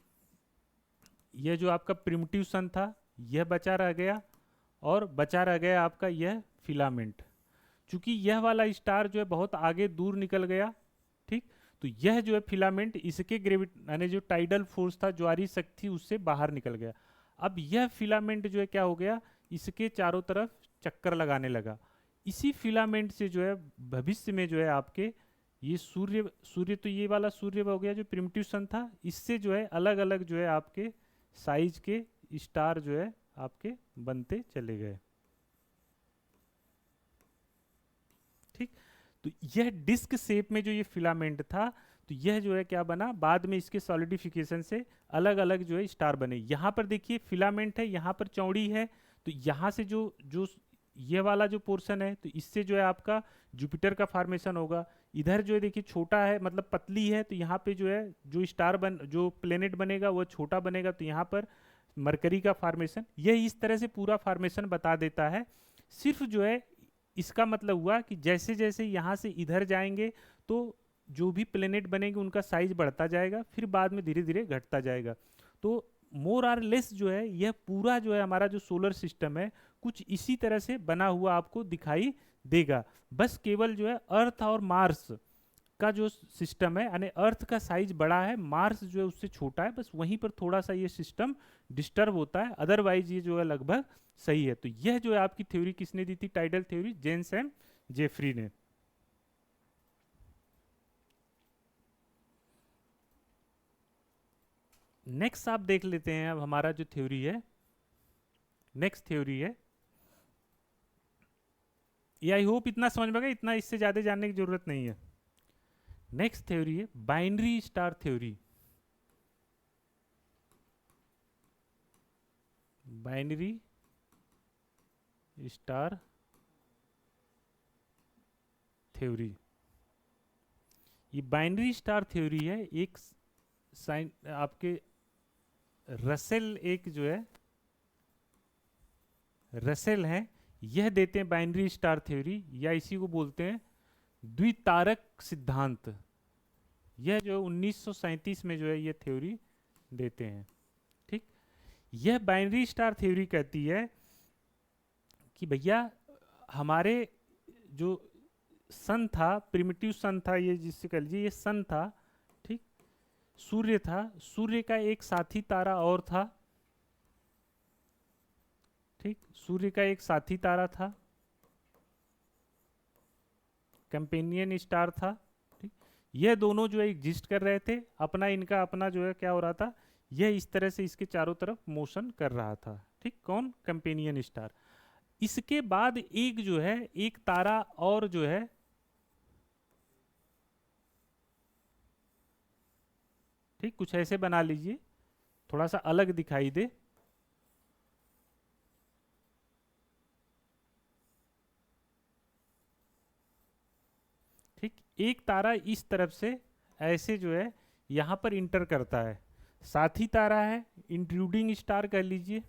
S1: यह जो आपका प्रिमिटिव सन था, यह बचा रह गया। और बचा रह गया आपका यह फिलामेंट। चूंकि यह वाला स्टार जो है बहुत आगे दूर निकल गया, ठीक, तो यह जो है फिलामेंट इसके ग्रेविट यानी जो टाइडल फोर्स था, ज्वारी शक्ति, उससे बाहर निकल गया। अब यह फिलामेंट जो है क्या हो गया, इसके चारों तरफ चक्कर लगाने लगा। इसी फिलामेंट से जो है भविष्य में जो है आपके ये सूर्य तो ये वाला सूर्य हो गया जो प्रिमिटिव सन था, इससे जो है अलग अलग जो है आपके साइज के स्टार जो है आपके बनते चले गए। ठीक, तो यह डिस्क शेप में जो ये फिलामेंट था, तो यह जो है क्या बना, बाद में इसके सॉलिडिफिकेशन से अलग अलग जो है स्टार बने। यहाँ पर देखिए फिलामेंट है, यहाँ पर चौड़ी है, तो यहाँ से जो जो ये वाला जो पोर्शन है, तो इससे जो है आपका जुपिटर का फॉर्मेशन होगा। इधर जो है देखिए छोटा है, मतलब पतली है, तो यहाँ पे जो है जो प्लेनेट बनेगा वो छोटा बनेगा, तो यहाँ पर मरकरी का फॉर्मेशन। यह इस तरह से पूरा फॉर्मेशन बता देता है। सिर्फ जो है इसका मतलब हुआ कि जैसे जैसे यहाँ से इधर जाएंगे तो जो भी प्लेनेट बनेंगे उनका साइज बढ़ता जाएगा, फिर बाद में धीरे धीरे घटता जाएगा। तो मोर आर लेस जो है यह पूरा जो है हमारा जो सोलर सिस्टम है कुछ इसी तरह से बना हुआ आपको दिखाई देगा। बस केवल जो है अर्थ और मार्स का जो सिस्टम है, यानी अर्थ का साइज बड़ा है, मार्स जो है उससे छोटा है, बस वहीं पर थोड़ा सा ये सिस्टम डिस्टर्ब होता है, अदरवाइज ये जो है लगभग सही है। तो यह जो है आपकी थ्योरी किसने दी थी? Tidal theory, James M Jeffrey ने। नेक्स्ट आप देख लेते हैं, अब हमारा जो थ्योरी है, नेक्स्ट थ्योरी है, ये आई होप इतना समझ में गया, इतना इससे ज्यादा जानने की जरूरत नहीं है। नेक्स्ट थ्योरी है binary star theory. Binary star theory, ये बाइनरी स्टार थ्योरी है, एक साइन आपके रसेल, एक जो है रसेल है, यह देते हैं बाइनरी स्टार थ्योरी, या इसी को बोलते हैं द्वितारक सिद्धांत। यह जो 1937 में जो है ये थ्योरी देते हैं। ठीक, यह बाइनरी स्टार थ्योरी कहती है कि भैया हमारे जो सन था, प्रिमिटिव सन था, ये जिससे कह लीजिए ये सन था, ठीक, सूर्य था, सूर्य का एक साथी तारा और था, ठीक, सूर्य का एक साथी तारा था, कंपेनियन स्टार था, ठीक, यह दोनों जो है एग्जिस्ट कर रहे थे, अपना इनका अपना जो है क्या हो रहा था, यह इस तरह से इसके चारों तरफ मोशन कर रहा था। ठीक, कौन? Companion star. इसके बाद एक जो है एक तारा और जो है ठीक, कुछ ऐसे बना लीजिए थोड़ा सा अलग दिखाई दे। ठीक, एक तारा इस तरफ से ऐसे जो है यहां पर इंटर करता है, साथी तारा है, इंट्रूडिंग स्टार कह लीजिए।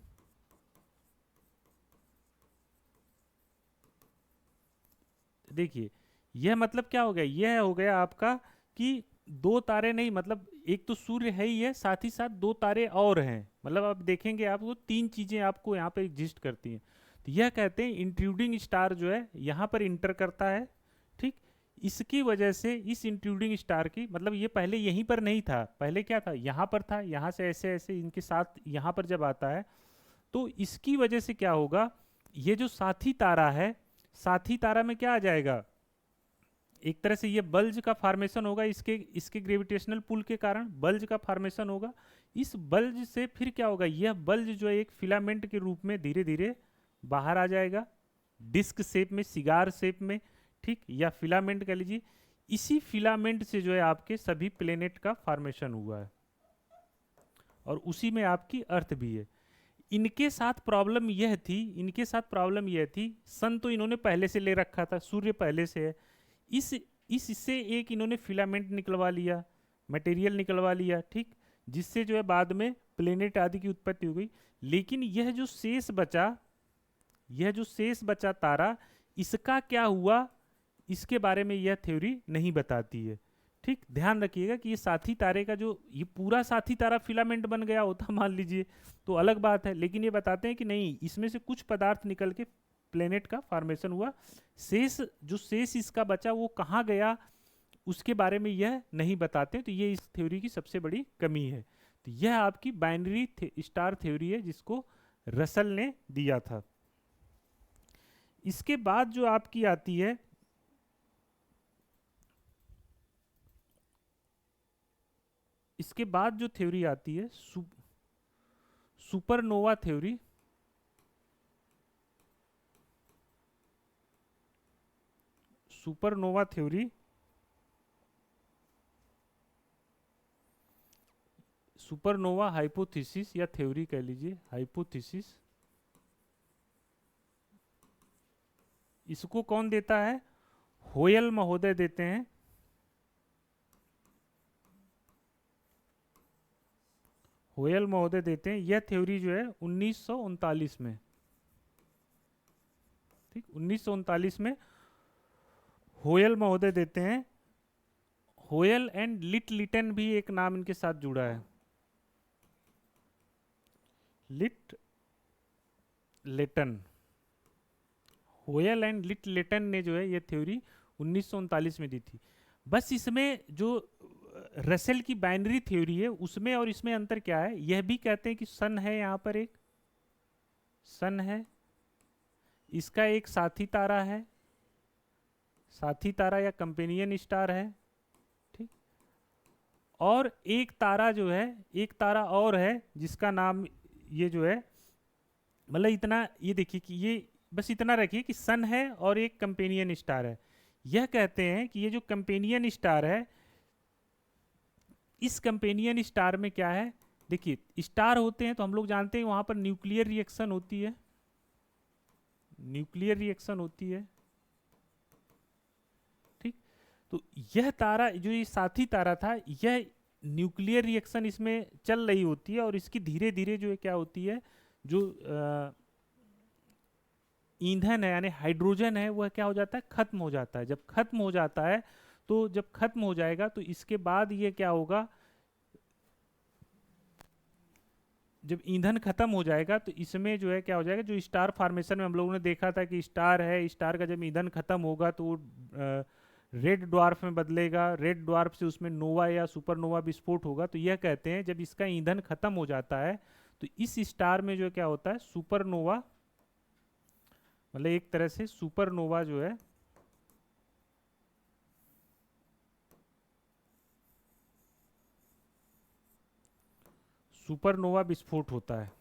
S1: देखिए यह मतलब क्या हो गया, यह हो गया आपका कि दो तारे नहीं, मतलब एक तो सूर्य है ही है, साथ ही साथ दो तारे और हैं, मतलब आप देखेंगे आपको तीन चीजें आपको यहाँ पे एग्जिस्ट करती हैं। तो यह कहते हैं इंट्रूडिंग स्टार जो है यहाँ पर इंटर करता है। ठीक, इसकी वजह से इस इंट्रूडिंग स्टार की, मतलब ये पहले यहीं पर नहीं था, पहले क्या था, यहाँ पर था, यहाँ से ऐसे ऐसे इनके साथ यहाँ पर जब आता है तो इसकी वजह से क्या होगा, ये जो साथी तारा है, साथी तारा में क्या आ जाएगा, एक तरह से ये बल्ज का फॉर्मेशन होगा, इसके इसके ग्रेविटेशनल पुल के कारण बल्ज का फॉर्मेशन होगा। इस बल्ज से फिर क्या होगा, यह बल्ज जो है एक फिलामेंट के रूप में धीरे धीरे बाहर आ जाएगा, डिस्क शेप में, सिगार शेप में, ठीक, या फिलामेंट कह लीजिए। इसी फिलामेंट से जो है आपके सभी प्लेनेट का फॉर्मेशन हुआ है और उसी में आपकी अर्थ भी है। इनके साथ प्रॉब्लम यह थी, इनके साथ प्रॉब्लम यह थी, सन तो इन्होंने पहले से ले रखा था, सूर्य पहले से है, इस इससे एक इन्होंने फिलामेंट निकलवा लिया, मटेरियल निकलवा लिया, ठीक, जिससे जो है बाद में प्लेनेट आदि की उत्पत्ति हो गई। लेकिन यह जो शेष बचा, यह जो शेष बचा तारा, इसका क्या हुआ, इसके बारे में यह थ्योरी नहीं बताती है। ठीक, ध्यान रखिएगा कि ये साथी तारे का जो ये पूरा साथी तारा फिलामेंट बन गया होता मान लीजिए तो अलग बात है, लेकिन ये बताते हैं कि नहीं, इसमें से कुछ पदार्थ निकल के प्लेनेट का फॉर्मेशन हुआ। शेष जो शेष इसका बचा वो कहाँ गया उसके बारे में यह नहीं बताते, तो ये इस थ्योरी की सबसे बड़ी कमी है। तो यह आपकी बाइनरी स्टार थ्योरी है जिसको रसल ने दिया था। इसके बाद जो आपकी आती है, इसके बाद जो थ्योरी आती है supernova theory. Supernova theory, supernova hypothesis या थ्योरी कह लीजिए, हाइपोथेसिस, इसको कौन देता है, होयल महोदय देते हैं। होयल महोदय देते हैं। यह थ्योरी जो है 1939 में, ठीक, 1939 में होयल महोदय देते हैं। होयल एंड लिटन भी एक नाम इनके साथ जुड़ा है, लिटन। होयल एंड लिटन ने जो है ये थ्योरी 1939 में दी थी। बस इसमें जो रसेल की बाइनरी थ्योरी है उसमें और इसमें अंतर क्या है, यह भी कहते हैं कि सन है, यहां पर एक सन है, इसका एक साथी तारा है, साथी तारा या कंपेनियन स्टार है, ठीक, और एक तारा जो है, एक तारा और है जिसका नाम ये जो है, मतलब इतना ये देखिए कि ये बस इतना रखिए कि सन है और एक कंपेनियन स्टार है। यह कहते हैं कि ये जो कंपेनियन स्टार है, इस कंपेनियन स्टार में क्या है, देखिए स्टार होते हैं तो हम लोग जानते हैं वहां पर न्यूक्लियर रिएक्शन होती है, न्यूक्लियर रिएक्शन होती है, ठीक। तो यह तारा जो ये साथी तारा था, यह न्यूक्लियर रिएक्शन इसमें चल रही होती है और इसकी धीरे धीरे जो है क्या होती है, जो ईंधन है यानी हाइड्रोजन है वह क्या हो जाता है, खत्म हो जाता है। जब खत्म हो जाता है तो जब खत्म हो जाएगा तो इसके बाद ये क्या होगा, जब ईंधन खत्म हो जाएगा तो इसमें जो है क्या हो जाएगा, जो स्टार फॉर्मेशन में हम लोगों ने देखा था कि स्टार है, स्टार का जब ईंधन खत्म होगा तो रेड ड्वार्फ में बदलेगा, रेड ड्वार्फ से उसमें नोवा या सुपरनोवा विस्फोट होगा। तो यह कहते हैं जब इसका ईंधन खत्म हो जाता है तो इस स्टार में जो क्या होता है, सुपरनोवा, मतलब एक तरह से सुपरनोवा जो है सुपरनोवा विस्फोट होता है।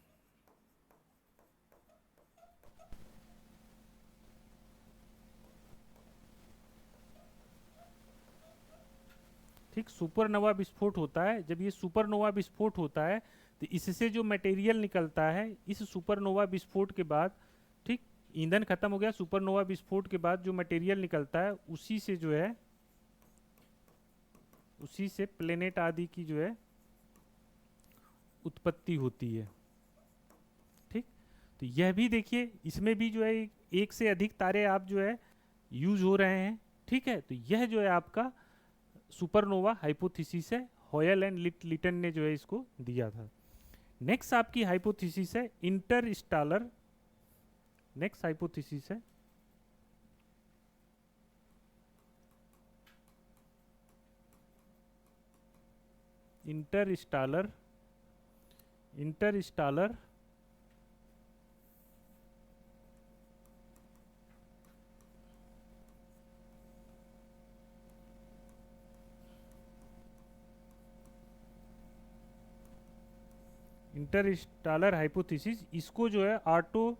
S1: ठीक, सुपरनोवा विस्फोट होता है। जब ये सुपरनोवा विस्फोट होता है तो इससे जो मटेरियल निकलता है, इस सुपरनोवा विस्फोट के बाद, ठीक, ईंधन खत्म हो गया, सुपरनोवा विस्फोट के बाद जो मटेरियल निकलता है उसी से जो है, उसी से प्लेनेट आदि की जो है उत्पत्ति होती है। ठीक, तो यह भी देखिए इसमें भी जो है एक से अधिक तारे आप जो है यूज हो रहे हैं। ठीक है, तो यह जो है आपका सुपरनोवा हाइपोथेसिस है, होयल एंड लिटन ने जो है इसको दिया था। नेक्स्ट आपकी हाइपोथेसिस है इंटरस्टेलर, नेक्स्ट हाइपोथेसिस है इंटरस्टेलर इंटरस्टेलर इंटरस्टेलर हाइपोथेसिस, इसको जो है ऑटो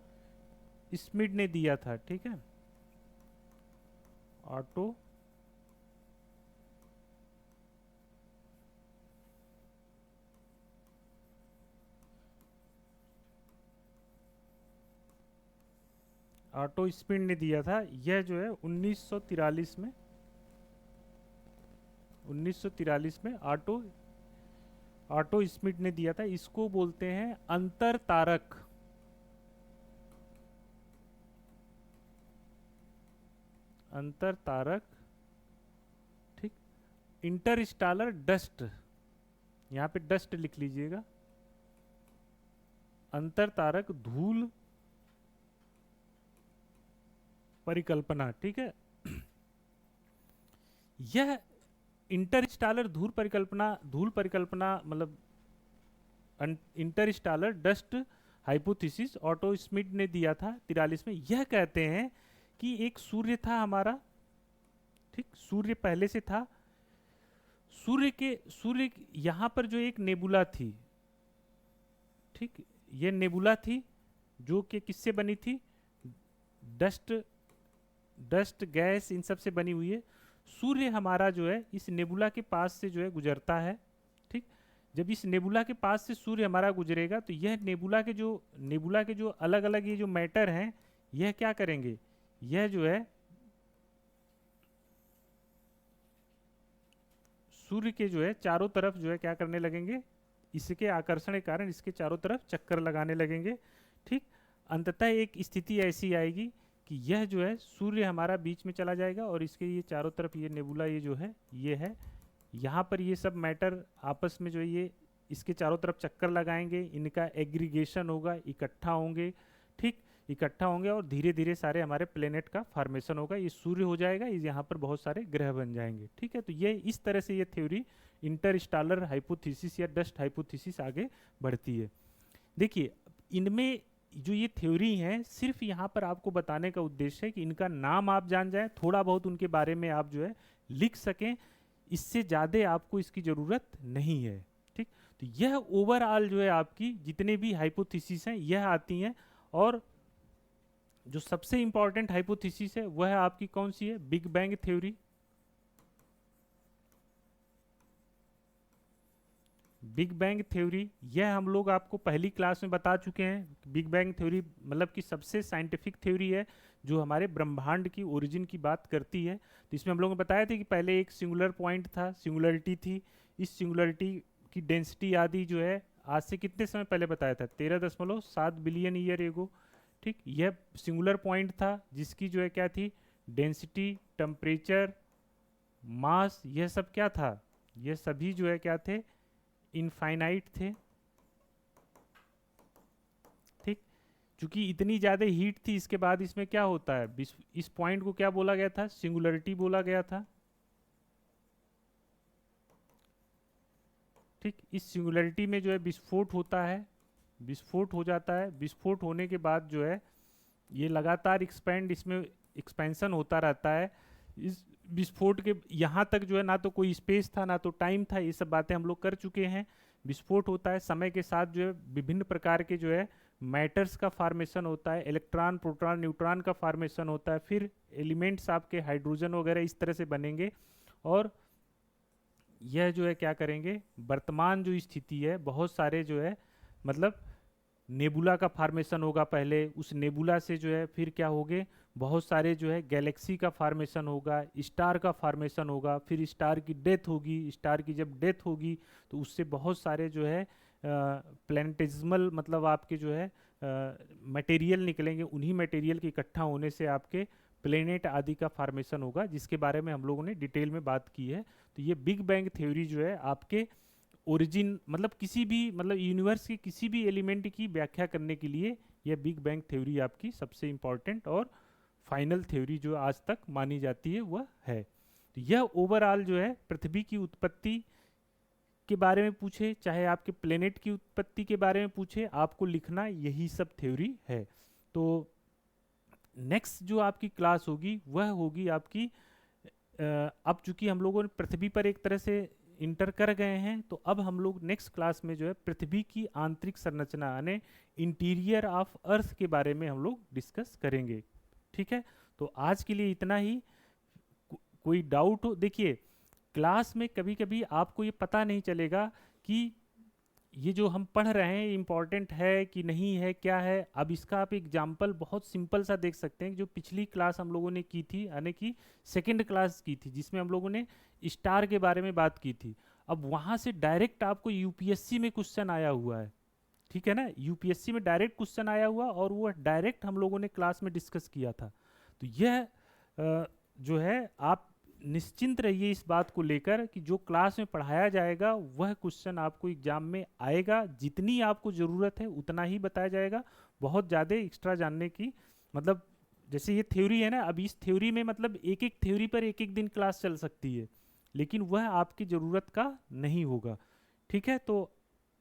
S1: स्मिड ने दिया था, ठीक है। ऑटो ऑटो स्मिड ने दिया था। यह जो है 1943 में 1943 में ऑटो स्मिड ने दिया था। इसको बोलते हैं अंतर तारक, अंतर तारक, ठीक। इंटरस्टेलर डस्ट, यहां पे डस्ट लिख लीजिएगा। अंतर तारक धूल परिकल्पना, ठीक है। यह इंटरस्टेलर धूल परिकल्पना मतलब इंटरस्टेलर डस्ट हाइपोथेसिस ऑटो स्मिड ने दिया था 43 में। यह कहते हैं कि एक सूर्य था हमारा, ठीक, सूर्य पहले से था। सूर्य यहां पर जो एक नेबुला थी, ठीक, ये नेबुला थी जो कि किससे बनी थी? डस्ट गैस इन सब से बनी हुई है। सूर्य हमारा जो है इस नेबुला के पास से जो है गुजरता है, ठीक। जब इस नेबुला के पास से सूर्य हमारा गुजरेगा तो यह नेबुला के जो अलग अलग ये जो मैटर हैं, यह क्या करेंगे? यह जो है सूर्य के जो है चारों तरफ जो है क्या करने लगेंगे? इसके आकर्षण के कारण इसके चारों तरफ चक्कर लगाने लगेंगे, ठीक। अंततः एक स्थिति ऐसी आएगी कि यह जो है सूर्य हमारा बीच में चला जाएगा और इसके ये चारों तरफ ये नेबुला ये जो है ये है, यहाँ पर ये सब मैटर आपस में जो है ये इसके चारों तरफ चक्कर लगाएंगे, इनका एग्रीगेशन होगा, इकट्ठा होंगे, ठीक, इकट्ठा होंगे और धीरे धीरे सारे हमारे प्लेनेट का फॉर्मेशन होगा। ये सूर्य हो जाएगा, इस यहाँ पर बहुत सारे ग्रह बन जाएंगे, ठीक है। तो ये इस तरह से ये थ्योरी इंटरस्टेलर हाइपोथेसिस या डस्ट हाइपोथेसिस आगे बढ़ती है। देखिए इनमें जो ये थ्योरी है सिर्फ यहाँ पर आपको बताने का उद्देश्य है कि इनका नाम आप जान जाएं, थोड़ा बहुत उनके बारे में आप जो है लिख सकें, इससे ज़्यादा आपको इसकी ज़रूरत नहीं है, ठीक। तो यह ओवरऑल जो है आपकी जितने भी हाइपोथेसिस हैं यह आती हैं। और जो सबसे इंपॉर्टेंट हाइपोथेसिस है वह आपकी कौन सी है? Big bang theory. Big bang theory यह हम लोग आपको पहली क्लास में बता चुके हैं। बिग बैंग थ्योरी मतलब कि सबसे साइंटिफिक थ्योरी है जो हमारे ब्रह्मांड की ओरिजिन की बात करती है। तो इसमें हम लोगों ने बताया था कि पहले एक सिंगुलर पॉइंट था, सिंगुलरिटी थी। इस सिंगुलरिटी की डेंसिटी आदि जो है आज से कितने समय पहले बताया था? 13.7 बिलियन ईयर एगो, ठीक। यह सिंगुलर पॉइंट था जिसकी जो है क्या थी? डेंसिटी, टेम्परेचर, मास, यह सब क्या था? यह सभी जो है क्या थे? इनफाइनाइट थे, ठीक। चूंकि इतनी ज्यादा हीट थी इसके बाद इसमें क्या होता है? इस पॉइंट को क्या बोला गया था? सिंगुलरिटी बोला गया था, ठीक। इस सिंगुलरिटी में जो है विस्फोट होता है, विस्फोट हो जाता है। विस्फोट होने के बाद जो है ये लगातार इसमें एक्सपेंशन होता रहता है। इस विस्फोट के यहाँ तक जो है ना तो कोई स्पेस था ना तो टाइम था, ये सब बातें हम लोग कर चुके हैं। विस्फोट होता है, समय के साथ जो है विभिन्न प्रकार के जो है मैटर्स का फॉर्मेशन होता है, इलेक्ट्रॉन, प्रोटॉन, न्यूट्रॉन का फॉर्मेशन होता है, फिर एलिमेंट्स आपके हाइड्रोजन वगैरह इस तरह से बनेंगे। और यह जो है क्या करेंगे? वर्तमान जो स्थिति है बहुत सारे जो है मतलब नेबुला का फॉर्मेशन होगा पहले, उस नेबुला से जो है फिर क्या होगे? बहुत सारे जो है गैलेक्सी का फॉर्मेशन होगा, स्टार का फॉर्मेशन होगा, फिर स्टार की डेथ होगी। स्टार की जब डेथ होगी तो उससे बहुत सारे जो है प्लैनेटेजिमल मतलब आपके जो है मटेरियल निकलेंगे। उन्हीं मटेरियल के इकट्ठा होने से आपके प्लेनेट आदि का फॉर्मेशन होगा, जिसके बारे में हम लोगों ने डिटेल में बात की है। तो ये बिग बैंग थ्योरी जो है आपके ओरिजिन मतलब किसी भी मतलब यूनिवर्स के किसी भी एलिमेंट की व्याख्या करने के लिए यह बिग बैंग थ्योरी आपकी सबसे इंपॉर्टेंट और फाइनल थ्योरी जो आज तक मानी जाती है वह है। तो यह ओवरऑल जो है पृथ्वी की उत्पत्ति के बारे में पूछे, चाहे आपके प्लेनेट की उत्पत्ति के बारे में पूछे, आपको लिखना यही सब थ्योरी है। तो नेक्स्ट जो आपकी क्लास होगी वह होगी आपकी अब चूंकि हम लोगों ने पृथ्वी पर एक तरह से इंटर कर गए हैं, तो अब हम लोग नेक्स्ट क्लास में जो है पृथ्वी की आंतरिक संरचना यानी इंटीरियर ऑफ अर्थ के बारे में हम लोग डिस्कस करेंगे। ठीक है, तो आज के लिए इतना ही। कोई डाउट हो, देखिए क्लास में कभी कभी आपको ये पता नहीं चलेगा कि ये जो हम पढ़ रहे हैं इम्पॉर्टेंट है कि नहीं है, क्या है। अब इसका आप एग्जाम्पल बहुत सिंपल सा देख सकते हैं, जो पिछली क्लास हम लोगों ने की थी, यानी कि सेकंड क्लास की थी, जिसमें हम लोगों ने स्टार के बारे में बात की थी। अब वहाँ से डायरेक्ट आपको यूपीएससी में क्वेश्चन आया हुआ है, ठीक है ना, यूपीएससी में डायरेक्ट क्वेश्चन आया हुआ और वो डायरेक्ट हम लोगों ने क्लास में डिस्कस किया था। तो यह जो है आप निश्चिंत रहिए इस बात को लेकर कि जो क्लास में पढ़ाया जाएगा वह क्वेश्चन आपको एग्जाम में आएगा। जितनी आपको ज़रूरत है उतना ही बताया जाएगा, बहुत ज़्यादा एक्स्ट्रा जानने की मतलब, जैसे ये थ्योरी है ना, अब इस थ्योरी में मतलब एक एक थ्योरी पर एक एक दिन क्लास चल सकती है, लेकिन वह आपकी ज़रूरत का नहीं होगा। ठीक है, तो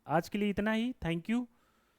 S1: आज के लिए इतना ही। Thank you.